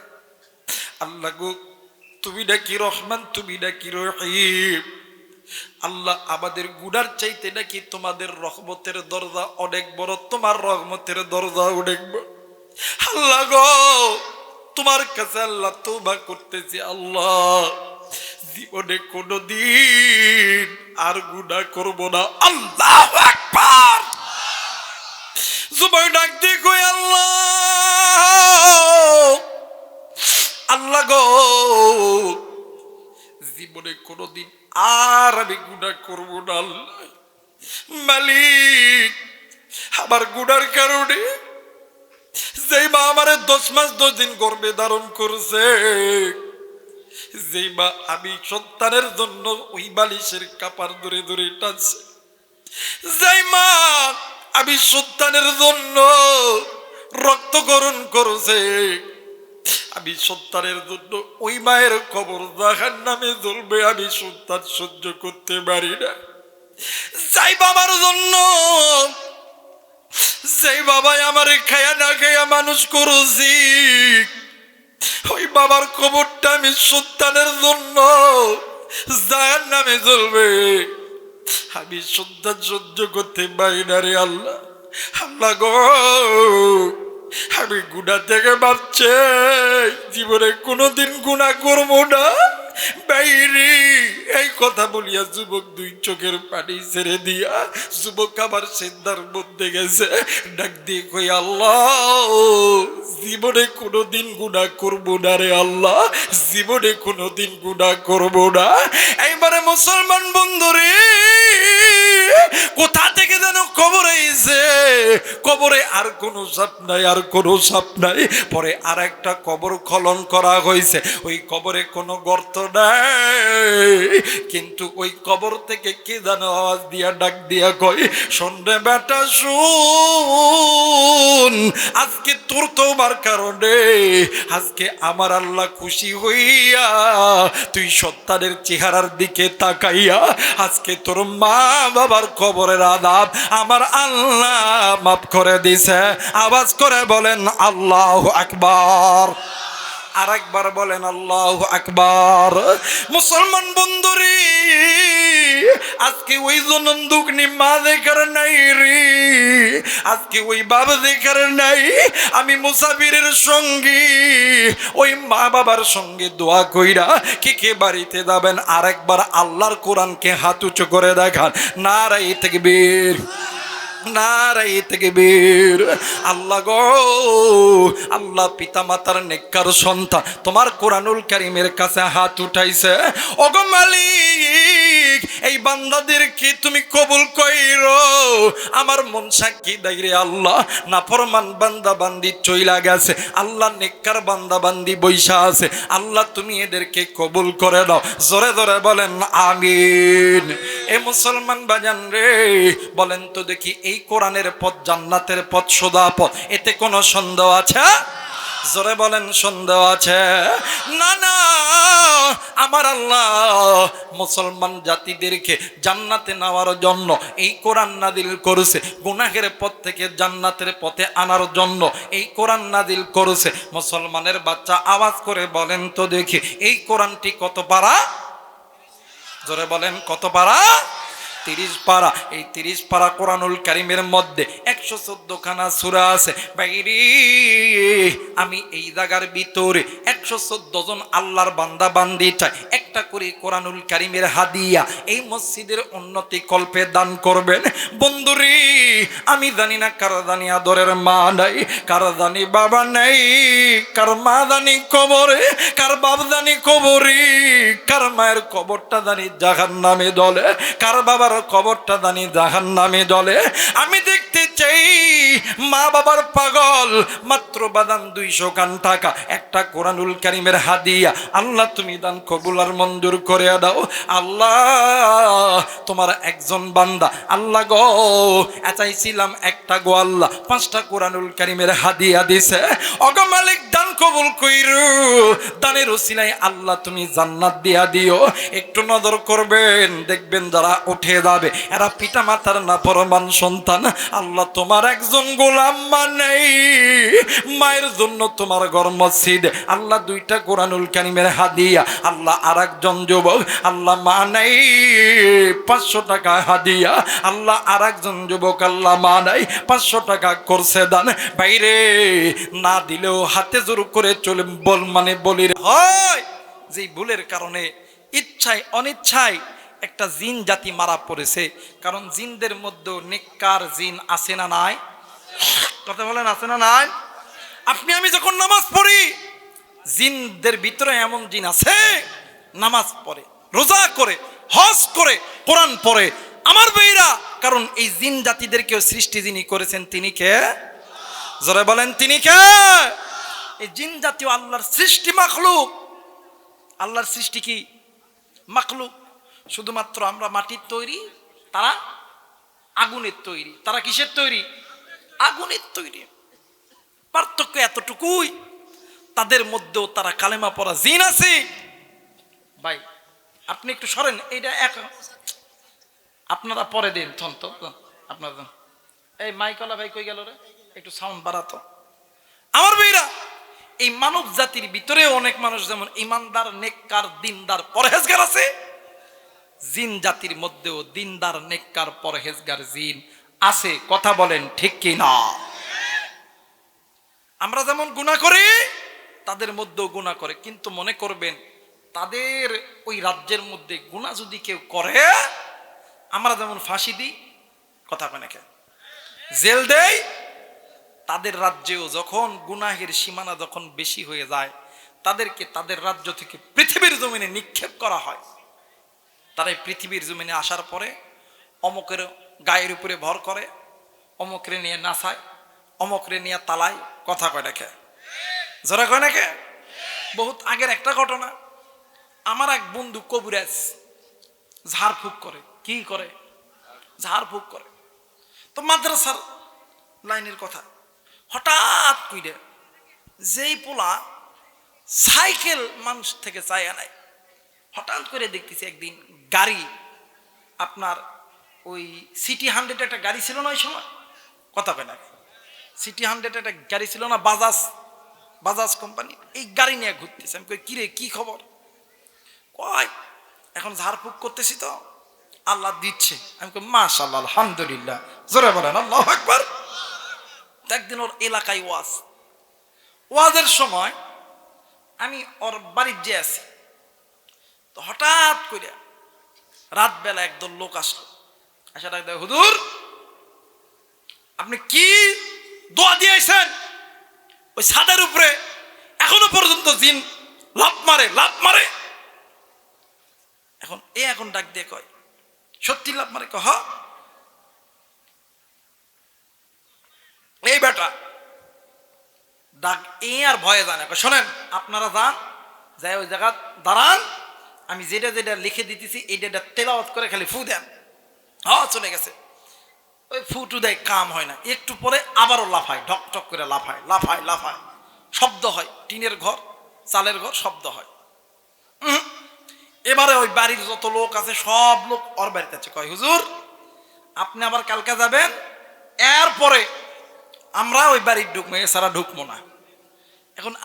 আল্লাহ গো, তুমি নাকি রহমান, তুমি নাকি রহিম। আল্লাহ আমাদের গুনার চাইতে নাকি তোমাদের রহমতের দরজা অনেক বড়, তোমার রহমতের দরজা অনেক বড়। আল্লাহ গো, তোমার কাছে আল্লাহ তওবা করতেছি, আল্লাহ জীবনে কোনদিন আর গুনাহ করব না। আল্লাহু আকবার। জুবাই ডাক দিয়ে কই, আল্লাহ আল্লাহ গো, জীবনে কোনদিন আর আমি গুনাহ করব না। আল্লাহ মালিক, আমার গুনার কারণে যেই মা আমারে 10 মাস 10 দিন গর্ভে ধারণ করছে, যেই মা আমি সন্তানের জন্য ওই বালিশের কাপড় ধরে ধরে টানছে, যেই মা আমি সন্তানের জন্য রক্তকরণ করছে, আমি সন্তানের জন্য ওই মায়ের কবর জাহান্নামে জ্বলবে, আমি সন্তান সহ্য করতে পারি না। যাই বাবার জন্য, যেই বাবাই আমারে খায়া না খায়া মানুষ করছি, ওই বাবার কবরটা আমি সন্তানের জন্য জাহান্নামে জ্বলবে, আমি সন্তান সহ্য করতে পারি না রে। আল্লাহ আল্লাহ গো, আমি গুনাহ থেকে ভাবছি জীবনে কোনোদিন গুনাহ করবো না বাইরে। এই কথা বলিয়া যুবক দুই চোখের পানি ছেড়ে দিয়া যুবক আবার সিদ্ধার মধ্যে গেছে, ডাক দিয়ে কই আল্লাহ জীবনে কোনোদিন গুনাহ করবো না রে আল্লাহ, জীবনে কোনোদিন গুনাহ করবো না। এইবারে মুসলমান বন্ধুরে কোথা থেকে যেন কবর আইছে, কবরে আর কোনো সাপ নাই, আর কোনো সাপ নাই। পরে আর একটা কবর খনন করা হয়েছে, ওই কবরে কোনো গর্ত নাই, কিন্তু ওই কবর থেকে কে যেন আওয়াজ দিয়া ডাক দিয়া কয়, শোন রে বেটা শুন, আজকে তোর তোমার কারণে আজকে আমার আল্লাহ খুশি হইয়া তুই সন্তানের চেহারার দিকে তাকাইয়া আজকে তোর মা বাবার কবরের আযাব আমার আল্লাহ মাফ করে দিছে। আওয়াজ করে বলেন আল্লাহু আকবার। আর একবার বলেন আল্লাহু আকবার। মুসলমান বন্ধুরে আজকে ওই জনম দুঃখনি মা দেখার নাই রে, আজকে ওই বাবা দেখার নাই। আমি মুসাফিরের সঙ্গে ওই মা বাবার সঙ্গে দোয়া কইরা কে কে বাড়িতে যাবেন আর একবার আল্লাহর কোরআনকে হাত উঁচু করে দেখান, নারায়ে তাকবীর, নারায়ে তাকবীর। আল্লাহ গো, আল্লাহ পিতা মাতার নেককার সন্তান তোমার কোরআনুল কারীমের কাছে হাত উঠাইছে। ওগো মালিক, এই বান্দাদেরকে তুমি কবুল কইরো। আমার মন সাক্ষী দেয় রে আল্লাহ, নাফরমান বান্দা বান্দি চইলা গেছে, আল্লাহ নেককার বান্দা বান্দি বৈশা আছে, আল্লাহ তুমি এদেরকে কবুল করে দাও। জোরে জোরে বলেন আমিন। এ মুসলমান বাজান রে, বলেন তো দেখি এই কোরআনের পথ জান্নাতের পথ, সোজা পথ, এতে কোনো সন্দেহ আছে? জোরে বলেন সন্দেহ আছে? না না, আমার আল্লাহ মুসলমান জাতিদেরকে জান্নাতে নেওয়ার জন্য এই কোরআন নাজিল করেছে, গুনাহের পথ থেকে জান্নাতের পথে আনার জন্য এই কোরআন নাজিল করেছে। মুসলমানের বাচ্চা আওয়াজ করে বলেন তো দেখি এই কোরআনটি কত পারা? জোরে বলেন কত পারা? 30 পারা। এই 30 পারা কোরআনুল কারীমের মধ্যে 114 খানা সূরা আছে। বাইরে আমি এই জায়গার ভিতরে 114 জন আল্লাহর বান্দা বান্দি চাই একটা করে কোরআনুল কারীমের হাদিয়া এই মসজিদের উন্নতি কল্পে দান করবেন। বন্ধুরে আমি জানি না কার জানি আদরের মা নাই, কার জানি বাবা নাই, কার মা জানি কবরে, কার বাপ জানি কবরে, কার মায়ের কবরটা জানি জাহান্নামে দলে, কার বাবার কবরটা জানি জাহান্নামে দলে। আমি দেখতে চাই মা বাবার পাগল মাত্র বাদান 200 টাকা একটা কোরআনুল কারীমের হাদিয়া আল্লাহ তুমি দান কবুল আর মঞ্জুর করে দাও। আল্লাহ তোমার একজন বান্দা আল্লাহ গো চাইছিলাম একটা গো আল্লাহ 5টা কোরআনুল কারীমের হাদিয়া দিছে। ওগো মালিক দান কবুল কইরু, দানের ওসিলায় আল্লাহ তুমি জান্নাত দিয়া দিও। একটু নজর করবেন দেখবেন যারা উঠে যাবে এরা পিতা মাতার নাফরমান সন্তান। আল্লাহ তোমার একজন গোলাম মানে মায়ের জন্য তোমার ঘর মসজিদ আল্লাহ 2টা কোরআনুল কারীমের হাদিয়া আল্লাহ। আর একজন যুবক আল্লাহ মা নাই 500 টাকা হাদিয়া আল্লাহ। আর একজন যুবক আল্লাহ মা নাই 500 টাকা করছে দান। বাইরে না দিলেও হাতে জোর করে চলে বল মানে বলির হয় যে ভুলের কারণে ইচ্ছায় অনিচ্ছায় একটা জিন জাতি মারা পড়েছে। কারণ জিনদের মধ্যে নেককার জিন আছে না নাই? কথা বলেন আছে না নাই? আপনি আমি যখন নামাজ পড়ি জিনদের ভিতরে এমন জিন আছে নামাজ পড়ে, রোজা করে, হজ করে, কোরআন পড়ে আমার ভাইরা। কারণ এই জিন জাতিদেরকেও সৃষ্টি যিনি করেছেন তিনি কে? জোরে বলেন তিনি কে? এই জিন জাতীয় আল্লাহর সৃষ্টি মাখলুক। আল্লাহর সৃষ্টি কি? মাখলুক। শুধুমাত্র আমরা মাটির তৈরি, তারা আগুনের তৈরি। তারা কিসের তৈরি? আগুনের তৈরি। পার্থক্য এতটুকুই, তাদের মধ্যেও তারা কালেমা পড়া জিন আছে। ভাই আপনি একটু সরেন, এইটা এক আপনারা পরে দিন থন তো আপনারা। এই মাইকলা ভাই কই গেল রে? একটু সাউন্ড বাড়াতো। আমার ভাইরা এই মানব জাতির ভিতরে অনেক মানুষ যেমন ইমানদার, নেককার, দিনদার, পরহেজগার আছে, জিন জাতির মধ্যেও দিনদার, নেককার, পরহেজগার জিন আছে। কথা বলেন ঠিক কি না? আমরা যেমন গুনাহ করি তাদের মধ্যেও গুনাহ করে, কিন্তু মনে করবেন তাদের ওই রাজ্যের মধ্যে গুনাহ যদি কেউ করে, আমরা যেমন ফাঁসি দিই, কথা কয় নাকি, জেল দেই, তাদের রাজ্যেও যখন গুনাহের সীমানা যখন বেশি হয়ে যায়, তাদেরকে তাদের রাজ্য থেকে পৃথিবীর জমিনে নিক্ষেপ করা হয়। তারাই পৃথিবীর জমিনে আসার পরে অমকের গায়ের উপরে ভর করে, অমকরে নিয়ে নাচায়, অমকরে নিয়ে তালায়, কথা কয় নাকি, যারা কয় নাকি। বহুত আগের একটা ঘটনা, আমার এক বন্ধু কবিরাজ ঝাড়ফুঁক করে, কি করে, ঝাড়ফুঁক করে। তো মাদ্রাসার লাইনের কথা, হঠাৎ কইরে যেই পোলা সাইকেল মানুষ থেকে চাইয়া নাই, হঠাৎ করে দেখতেছি একদিন গাড়ি, আপনার ওই সিটি 100 একটা গাড়ি ছিল না ওই সময়, কথা কয় না, সিটি 100 একটা গাড়ি ছিল না, বাজাজ কোম্পানি, এই গাড়ি নিয়ে ঘুরতেছে। আমি কই কিরে কি খবর, কয় এখন ঝাড়ফুঁক করতেছি তো আল্লাহ দিচ্ছে। আমি কই মাশাআল্লাহ আলহামদুলিল্লাহ, জোরে বলেন আল্লাহু আকবার। একদিন ওর এলাকায় ওয়াজের সময় আমি ওর বাড়ির যে আছি, তো হঠাৎ করে রাত বেলা একদল লোক আসলো, আসা ডাক দেয়, হুজুর আপনি কি দোয়া দিয়েছেন, ওই ছাদের উপরে এখনো পর্যন্ত জিন লাফ মারে। এখন ডাক দিয়ে কয় সত্যি লাফ মারে, কহ এই বেটা ডাক আর ভয়ে জানে, শোনেন আপনারা যান, যাই ওই জায়গা দাঁড়ান, আমি যেটা যেটা লিখে দিতেছি এইটা তেলাওয়াত করে খালি ফু দেন। চলে গেছে। ওই ফুটু দেয়, কাম হয় না, একটু পরে আবারও লাফায়, ঢক ঢক করে লাফায়, শব্দ হয়, টিনের ঘর, চালের ঘর, শব্দ হয়। এবারে ওই বাড়ির যত লোক আছে সব লোক ওর বাড়িতে আছে, কয় হুজুর আপনি আবার কালকে যাবেন, এরপরে আমরা ওই বাড়ির ঢুকবো, এছাড়া ঢুকবো না।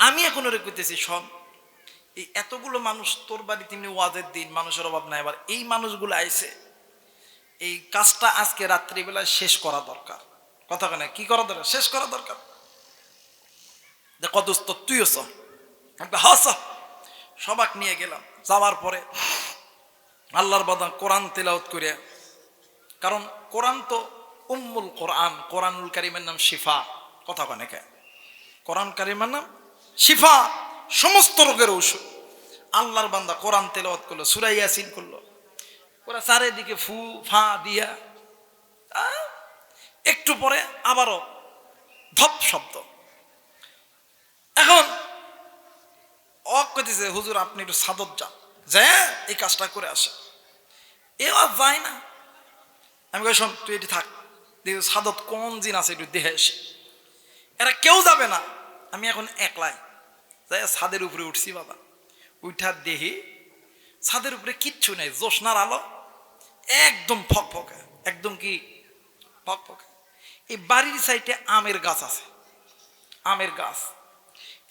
আমি ওরে কইতেছি, শোন এই এতগুলো মানুষ তোর বাড়িতে এমনি ওয়াজের দিন, মানুষের অভাব নাই, এবার এই মানুষগুলো আইছে, এই কাজটা আজকে রাত্রিবেলায় শেষ করা দরকার, কথা কেন, কি করা দরকার, শেষ করা দরকার। কদস্ত তুইও হাস, সবাক নিয়ে গেলাম। যাওয়ার পরে আল্লাহর বান্দা কোরআন তেলাওয়াত করে, কারণ কোরআন তো উম্মুল কোরআন, কোরআনুল কারীমের নাম শিফা, কথা কেন, কোরআন কারীমের নাম শিফা, সমস্ত রোগের ঔষধ। আল্লাহর বান্দা কোরআন তেলাওয়াত করলো, সূরা ইয়াসিন করলো, ওরা চারিদিকে ফু ফা দিয়া, একটু পরে আবারও ধপ শব্দ। এখন কইতেছে হুজুর আপনি একটু সাদত যান, যে এই কাজটা করে আসে। এ আর যায় না। আমি কই শোন তুই এটি থাক, দেখি সাদত কোন জিন আছে একটু দেখে এসে। এরা কেউ যাবে না, আমি এখন একলাই যাই ছাদের উপরে উঠছি। বাবা উঠা দেখি ছাদের উপরে কিচ্ছু নেই, জ্যোৎস্নার আলো একদম ফকফকে, একদম কি ফকফকে। এই বাড়ির সাইডে আমের গাছ আছে, আমের গাছ,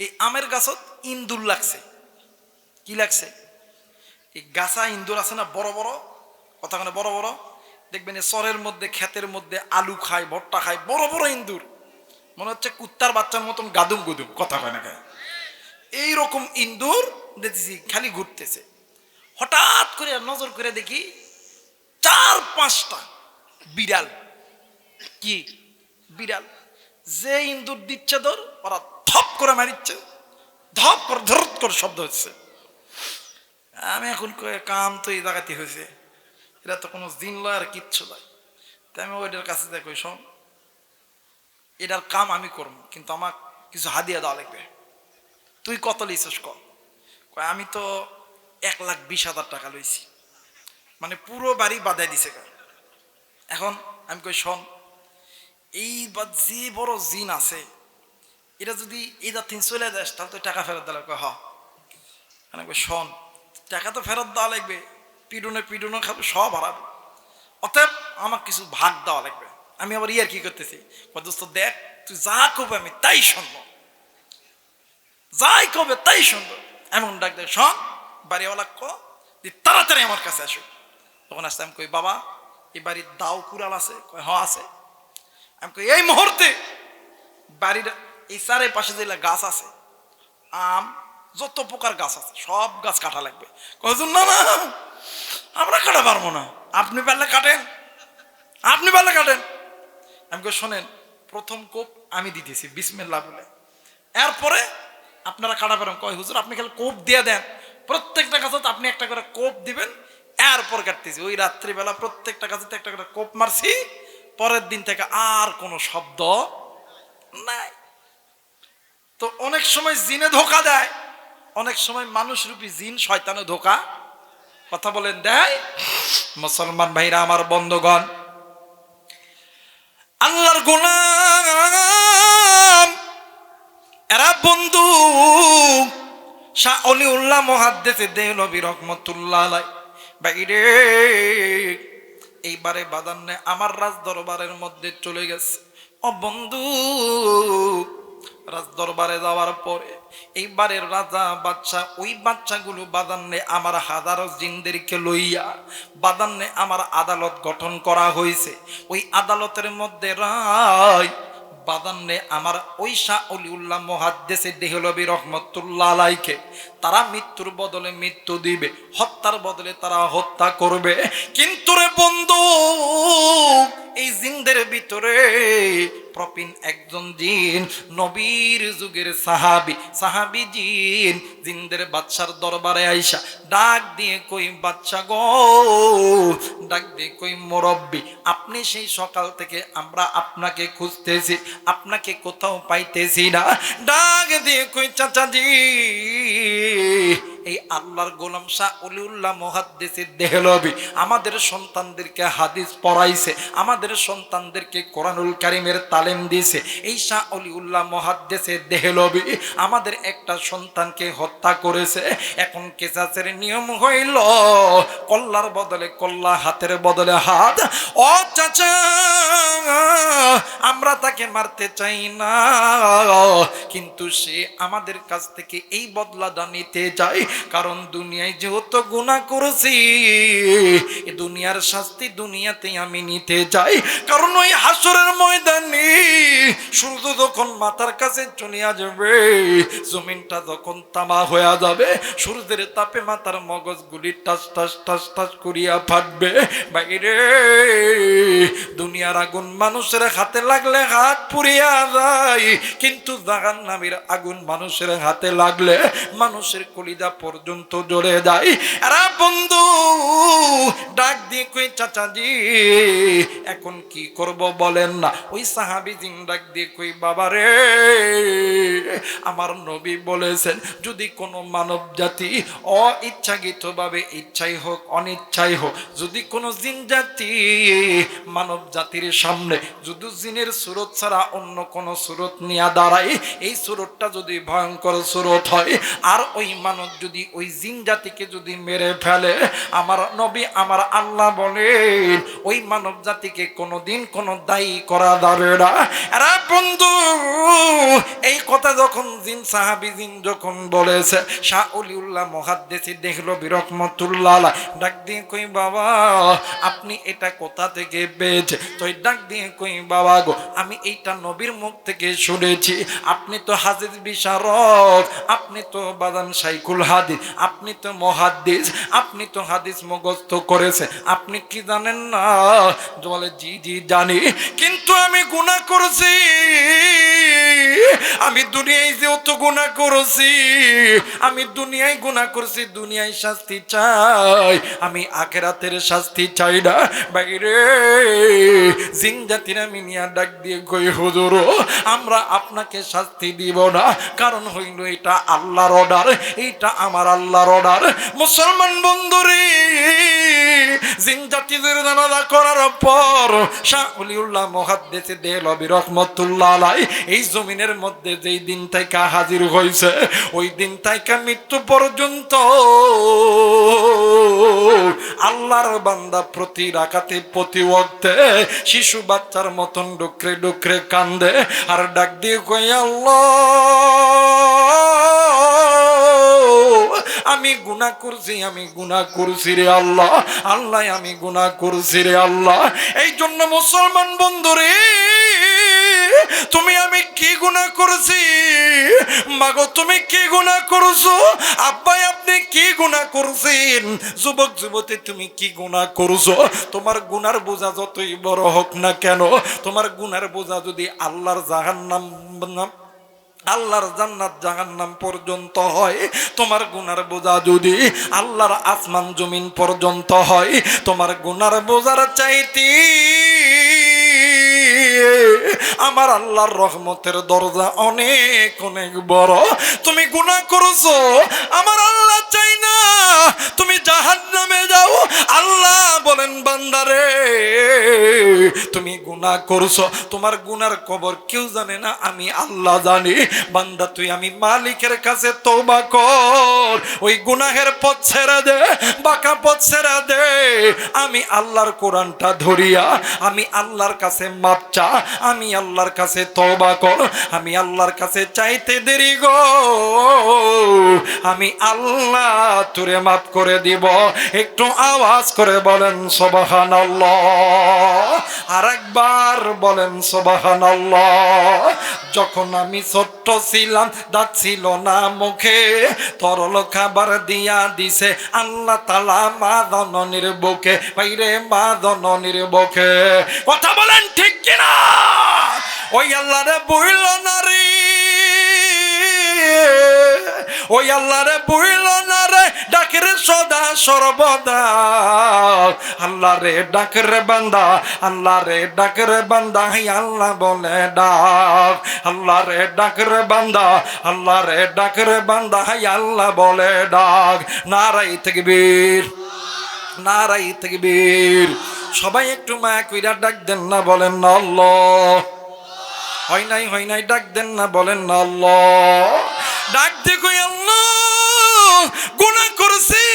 এই আমের গাছত ইন্দুর লাগছে। কি লাগছে, এই গাছা ইন্দুর আছে না বড় বড়, কথা মানে বড় বড়, দেখবেন এই চরের মধ্যে ক্ষেতের মধ্যে আলু খায়, ভট্টা খায়, বড় বড় ইন্দুর, মনে হচ্ছে কুত্তার বাচ্চার মতন গাদুম গুদুম, কথা কয় না খায়। এইরকম ইন্দুর দেখতেছি খালি ঘুরতেছে। হঠাৎ করে নজর করে দেখি 4-5টা বিড়াল, কি বিড়াল, যে ইন্দুর দিচ্ছে ধর, ওরা ধপ করে মারিচ্ছে, ধপ করে ধরত করে শব্দ হচ্ছে। আমি এখন কাম তো এই জায়গাতে হয়েছে, এটা তো কোনো জিন লয় আর কিচ্ছু লয়। তাই আমি ওইটার কাছে দেখো, শোন এটার কাম আমি করবো, কিন্তু আমার কিছু হাদিয়া দেওয়া লাগবে। তুই কত লিছিস কয়, আমি তো 1,20,000 টাকা লইছি, মানে পুরো বাড়ি বাধাই দিছে। এখন আমি কই শোন এই যে বড় জিন আছে, এটা যদি এটা তিন চলে যাস তাহলে তো টাকা ফেরত দেওয়া লাগবে। শোন টাকা তো ফেরত দেওয়া লাগবে, পিডুনে খাবে, সব হারাবে, অতএব আমার কিছু ভাগ দেওয়া লাগবে। আমি আবার ইয়ার কি করতেছি, দোস্ত দেখ তুই যা কবে আমি তাই শুনবো, যাই কবে তাই শুনবো। এমন ডাক দেখ, শোন বাড়িওয়ালা তাড়াতাড়ি আমার কাছে আসো। তখন আসতে আমি কই বাবা এই বাড়ির দাও কুড়াল আছে, কয় হ আছে। আমি কই এই মুহূর্তে বাড়ির এই চারে পাশে যেগুলা গাছ আছে, আম যত প্রকার গাছ আছে সব গাছ কাটা লাগবে। হুজুর না না, আমরা কাটা পারবো না, আপনি পারলে কাটেন, আপনি পারলে কাটেন। আমি কই শোনেন, প্রথম কোপ আমি দিতেছি বিসমিল্লাহ বলে, এরপরে আপনারা কাটা পারেন। কয় হুজুর আপনি খালি কোপ দিয়ে দেন, প্রত্যেকটা গাছে আপনি একটা করে কোপ দিবেন, এরপর কাটতেছি। ওই রাত্রিবেলা প্রত্যেকটা গাছে একটা করে কোপ মারছি, পরের দিন থেকে আর কোনো শব্দ নাই। তো অনেক সময় জিনে ধোকা দেয়, অনেক সময় মানুষ রূপী জিন শয়তানে ধোকা, কথা বলেন, দেয়। মুসলমান ভাইরা আমার, বন্ধুগণ, আল্লাহর গোলাম এরা বন্ধু শাহ অলিউল্লাহ মুহাদ্দিস দেহলভী রাহমাতুল্লাহ আলাইহি বাইরে এইবারে বাদান্নে আমার রাজ দরবারের মধ্যে চলে গেছে। ও বন্ধু, রাজ দরবারে যাওয়ার পরে এইবারের রাজা বাদশা, ওই বাচ্চাগুলো বাদান্নে আমার হাজারো জিনদেরকে লইয়া বাদান্নে আমার আদালত গঠন করা হয়েছে। ওই আদালতের মধ্যে রায় বাদান্নে আমার ওই শাহ অলিউল্লাহ মুহাদ্দিস দেহলভী রাহমাতুল্লাহ আলাইহিকে তারা মৃত্যুর বদলে মৃত্যু দিবে, হত্যার বদলে তারা হত্যা করবে। কিন্তু রে বন্ধু, এই জিনদের ভিতরে প্রবীণ একজন জিন, নবীর যুগের সাহাবী জিন, জিনদের বাদশার দরবারে আইসা ডাক দিয়ে কই, বাদশা গো, ডাক দিয়ে কই, মুরব্বি, আপনি সেই সকাল থেকে আমরা আপনাকে খুঁজতেছি, আপনাকে কোথাও পাইতেছি না। ডাক দিয়ে কই, চাচাজি, এই আল্লাহর গোলাম শাহ অলিউল্লাহ মুহাদ্দিস দেহলভী আমাদের সন্তানদেরকে হাদিস পড়াইছে, আমাদের সন্তানদেরকে কোরআনুল কারীমের তালিম দিয়েছে। এই শাহ অলিউল্লাহ মুহাদ্দিস দেহলভী আমাদের একটা সন্তানকে হত্যা করেছে। এখন কেসাসের নিয়ম হইল কল্লার বদলে কল্লা, হাতের বদলে হাত। ও চাচা, আমরা তাকে মারতে চাই না, কিন্তু সে আমাদের কাছ থেকে এই বদলাটা নিতে চায়। কারণ দুনিয়ায় যেহেতু গুনাহ করেছি, এই দুনিয়ার শাস্তি দুনিয়াতে আমি নিতে চাই। কারণ ওই হাসরের ময়দানে সূর্য যখন মাথার কাছে চলে যাবে, জমিনটা যখন তামা হয়ে যাবে, সূর্যের তাপে মাথার মগজগুলি টাস টাস টাস টাস করিয়া ফাটবে। বাইরে দুনিয়ার আগুন মানুষের হাতে লাগলে হাত পুড়িয়া যায়, কিন্তু জাহান্নামের আগুন মানুষের হাতে লাগলে মানুষের কলিজা পর্যন্ত জ্বলে যায়। আরে বন্ধু, ডাক দিয়ে কই, চাচাজি এখন কি করব বলেন না। ওই সাহাবী জিন ডাক দিয়ে কই, বাবা রে, আমার নবী বলেছেন যদি কোনো মানব জাতি অইচ্ছাকৃতভাবে, ইচ্ছাই হোক অনিচ্ছাই হোক, যদি কোনো জিন জাতি মানব জাতির সামনে যদি জিনের সুরত ছাড়া অন্য কোনো সুরত নিয়ে দাঁড়ায়, এই সুরতটা যদি ভয়ঙ্কর সুরত হয়, আর ওই মানব যদি ওই জিন জাতিকে যদি মেরে ফেলে, আমার নবী আমার আল্লাহ বলেন ওই মানব জাতিকে কোনোদিন কোনো দায়ী করা যাবে না। আরে বন্ধু, এই কথা যখন জিন সাহাবী জিন যখন বলেছে, শাহ অলিউল্লাহ মুহাদ্দিস দেহলভী রাহমাতুল্লাহ আলাইহি ডাক দিয়ে কই, বাবা আপনি এটা কোথা থেকে পেয়েছে? তো ডাক দিয়ে কই, বাবা গো, আমি এইটা নবীর মুখ থেকে শুনেছি। আপনি তো হাদিস বিশারদ, আপনি তো বাদান শাইখুল হাদিস, আপনি তো মুহাদ্দিস, আপনি তো হাদিস মুখস্থ করেছে, আপনি কি জানেন না? বলে, জি জি জানি, কিন্তু আমি গুনাহ করেছি, আমি দুনিয়ায় যেহেতু গুনাহ করেছি, আমি দুনিয়ায় গুনাহ করেছি, দুনিয়ায় শাস্তি চাই, আমি আখিরাতের শাস্তি চাই না। বাইরে জিন জাতির আমি নিয়া ডাক দিয়ে কই, হুজুর আমরা আপনাকে শাস্তি দিব না, কারণ হইল এটা আল্লাহর অর্ডার, এইটা আমার আল্লাহর অর্ডার। মুসলমান বন্ধুরে, জিন জাতিদের জানাজা করার পর শাহ অলিউল্লাহ মুহাদ্দিস দেহলভী রাহমাতুল্লাহ আলাইহি এই জমিনের মধ্যে যেই দিন থেকে হাজির হয়েছে, ওই দিন থেকে মৃত্যু পর্যন্ত আল্লাহর বান্দা প্রতি রাকাতে প্রতি ওয়াক্তে শিশু বাচ্চার মতন ডুকরে ডুকরে কান্দে আর ডাক দিয়ে কই, আল্লাহ আমি গুনাহ করছি, আমি গুনাহ করছি রে আল্লাহ, আল্লাহ আমি গুনাহ করছি রে আল্লাহ। এই জন্য মুসলমান বন্ধুরে, তুমি আমি কি গুনাহ করেছি, মাগো তুমি কি গুনাহ করেছো, আব্বাই আপনি কি গুনাহ করছেন, যুবক যুবতী তুমি কি গুনাহ করেছো। তোমার গুনার বোঝা যতই বড় হোক না কেন, তোমার গুনার বোঝা যদি আল্লাহর জাহান্নাম আল্লাহর জান্নাত জাহান্নাম পর্যন্ত হয়, তোমার গুনার বোঝা যদি আল্লাহর আসমান জমিন পর্যন্ত হয়, তোমার গুনার বোঝার চাইতে আমার আল্লাহর রহমতের দরজা অনেক অনেক বড়। তুমি গুনাহ করেছো, আমার আল্লাহ চাই না তুমি জাহান্নামে যাও। আল্লাহ বলেন বান্দারে তুমি গুনাহ করছো, তোমার গুনার খবর কেউ জানে না, আমি আল্লাহ জানি। বান্দা তুই আমি মালিকের কাছে তওবা কর, ওই গুনাহের পথ ছেড়ে দে, বাঁকা পথ ছেড়ে দে। আমি আল্লাহর কোরআনটা ধরিয়া আমি আল্লাহর কাছে মাপ চা, আমি আল্লাহর কাছে তওবা কর। আমি আল্লাহর কাছে চাইতে দেরি গো, আমি আল্লাহ তোরে মাফ করে দিব। একটু আওয়াজ করে বলেন সুবহানাল্লাহ, আরেকবার বলেন সুবহানাল্লাহ। যখন আমি ছোট্ট ছিলাম, দাঁত ছিল না মুখে, তরল খাবার দিয়া দিছে আল্লাহ তাআলা মা জননীর বুকে, বাইরে মা জননীর বুকে। কথা বলেন ঠিক কিনা? ওই আল্লাহরে বইল না রে, ওই আল্লাহরে বইল না রে, ডাকরে সদা সর্বদা। আল্লাহরে ডাকরে বান্দা, আল্লাহরে ডাকরে বান্দা, আল্লাহ বলে ডাক। আল্লাহরে ডাকরে বান্দা, আল্লাহরে ডাকরে বান্দা, আল্লাহ বলে ডাক। নারাই তাকবীর, নারাই তাকবীর। সবাই একটু মায়া কইরা ডাক দেন না, বলেন না আল্লাহ। হয় নাই হয় নাই, ডাক দেন না, বলেন না আল্লাহ। ডাক দেখো আল্লাহ, গুনাহ করছি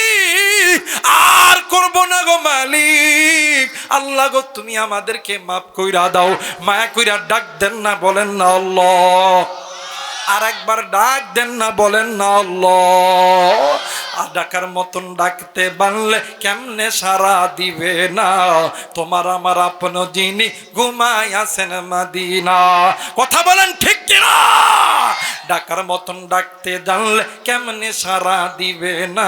আর করব না গো মালিক। আল্লাহ গো তুমি আমাদেরকে মাফ কইরা দাও। মায়া কইরা ডাক দেন না, বলেন না আল্লাহ। আর একবার ডাক দেন না, বলেন না আল্লাহ। আর ডাকার মতন ডাকতে বানলে কেমনে সারা দিবে না, তোমার আমার আপন যিনি ঘুমায় আছেন মদিনা। কথা বলেন ঠিক কিনা? ডাকার মতন ডাকতে জানলে কেমনে সারা দিবে না,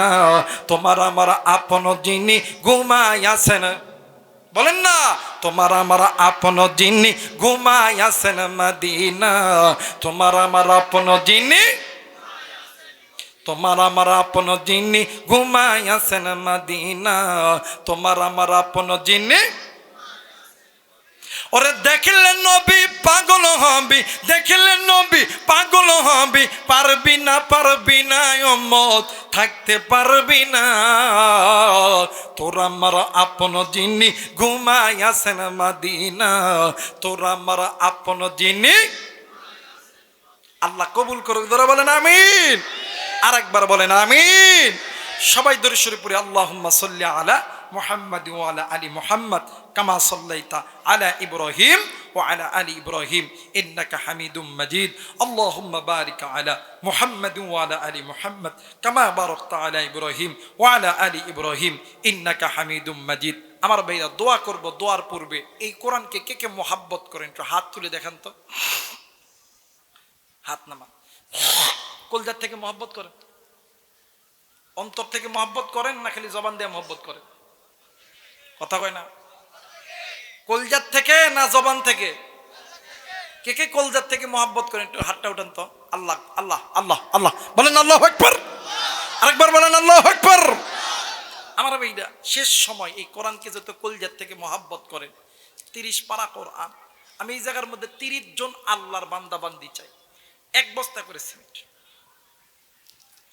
তোমার আমার আপন যিনি ঘুমায় আছেন, বলেন না, তোমার আমার আপন যিনি ঘুমায় আছেন মদিনা। তোমার আমার আপন যিনি, তোমার আমার আপন যিনি ঘুমায় আছেন মদিনা। তোমার আমার আপন যিনি, ওরে দেখলে নবী পাগল হবি, দেখলে নবী পাগল হবি, পারবি না পারবি না উম্মত থাকতে পারবি না। তোর আমার আপন যিনি ঘুমায় আছেন মদিনা, তোর আমার আপন যিনি। আল্লাহ কবুল করুক, ধরে বলেন আমিন। আর একবার বলেন আমিন। সবাই দরুদ শরীফ পড়ি। আল্লাহুম্মা সাল্লি আলা মুহাম্মাদ ওয়া আলা আলি মুহাম্মাদ কামা সাল্লাইতা আলা ইব্রাহিম ওয়া আলা আলি ইব্রাহিম ইন্নাকা হামিদুম মাজিদ। আল্লাহুম্মা বারিক আলা মুহাম্মাদ ওয়া আলা আলি মুহাম্মাদ কামা বারাকতা আলা ইব্রাহিম ওয়া আলা আলি ইব্রাহিম ইন্নাকা হামিদুম মাজিদ। আমার ভাইরা দোয়া করব, দোয়ার পূর্বে এই কোরআনকে কে কে মোহাব্বত করেন একটু হাত তুলে দেখান তো। হাত নামা। কলজার থেকে মহব্বত করেন, অন্তর থেকে মহব্বত করেন না খালি জবান দিয়ে মহব্বত করেন? কথা কয় না। কলজার থেকে না জবান থেকে? কে কে কলজার থেকে মহব্বত করেন একটু হাতটা উঠান তো। আল্লাহ আল্লাহ আল্লাহ আল্লাহ বলেন, আল্লাহু আকবার। আরেকবার বলেন আল্লাহু আকবার। আমার ভাইরা শেষ সময় এই কোরআনকে যত কলজার থেকে মহব্বত করেন, 30 পারা কোরআন, আমি এই জায়গার মধ্যে 30 জন আল্লাহর বান্দা বান্দি চাই। 1 বস্তা করে সিমেন্ট।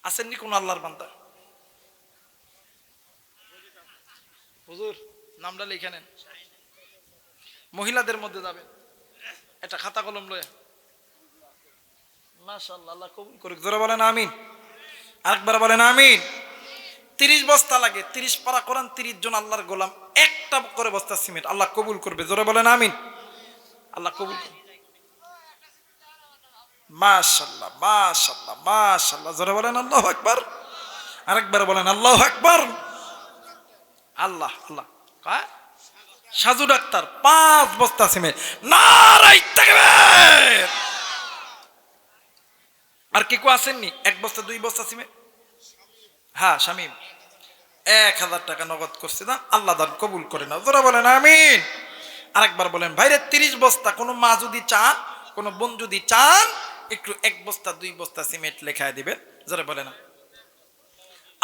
আসেননি কোন আল্লাহর বান্দা? হুজুর নামটা লিখে নেন। মহিলাদের মধ্যে যাবেন, একটা খাতা কলম লয়ে। মাশাআল্লাহ, আল্লাহ কবুল করুক, জোরে বলেন আমিন। আরেকবার বলেন আমিন। 30 বস্তা লাগে, 30 পারা কোরআন, 30 জন আল্লাহর গোলাম, একটা করে বস্তা সিমেন্ট। আল্লাহ কবুল করবে, জোরে বলেন আমিন। আল্লাহ কবুল করবে। মাশাআল্লাহ মাশাআল্লাহ মাশাআল্লাহ, জোরে বলেন আল্লাহু আকবার। আরেকবার বলেন আল্লাহু আকবার। আল্লাহ আল্লাহ, সাজু ডাক্তার 5 বস্তা সিমেন্ট, নারায়ে তাকবীর। আর কে কো আসেননি 1 বস্তা 2 বস্তা সিমেন্ট? হ্যাঁ শামীম 1000 টাকা নগদ করছে না, আল্লাহ দান কবুল করে না, জোরা বলেন আমিন। আরেকবার বলেন ভাইরে 30 বস্তা, কোনো মা যদি চান, কোনো বোন যদি চান, একটু 1 বস্তা 2 বস্তা সিমেন্ট লেখায় দিবেন, জোরে বলেন না।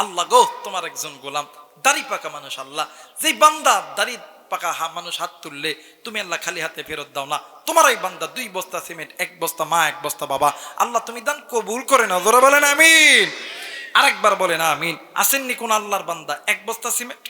আল্লাহ গো, তোমার একজন গোলাম, দাড়ি পাকা মানুষ, আল্লাহ যেই বান্দা দাড়ি পাকা মানুষ হাত তুললে তুমি আল্লাহ খালি হাতে ফেরত দাও না, তোমার ওই বান্দা 2 বস্তা সিমেন্ট, 1 বস্তা মা, 1 বস্তা বাবা, আল্লাহ তুমি দান কবুল করে না, জোরে বলেন আমিন। আরেকবার বলেন আমিন। আসেননি কোন আল্লাহর বান্দা 1 বস্তা সিমেন্ট,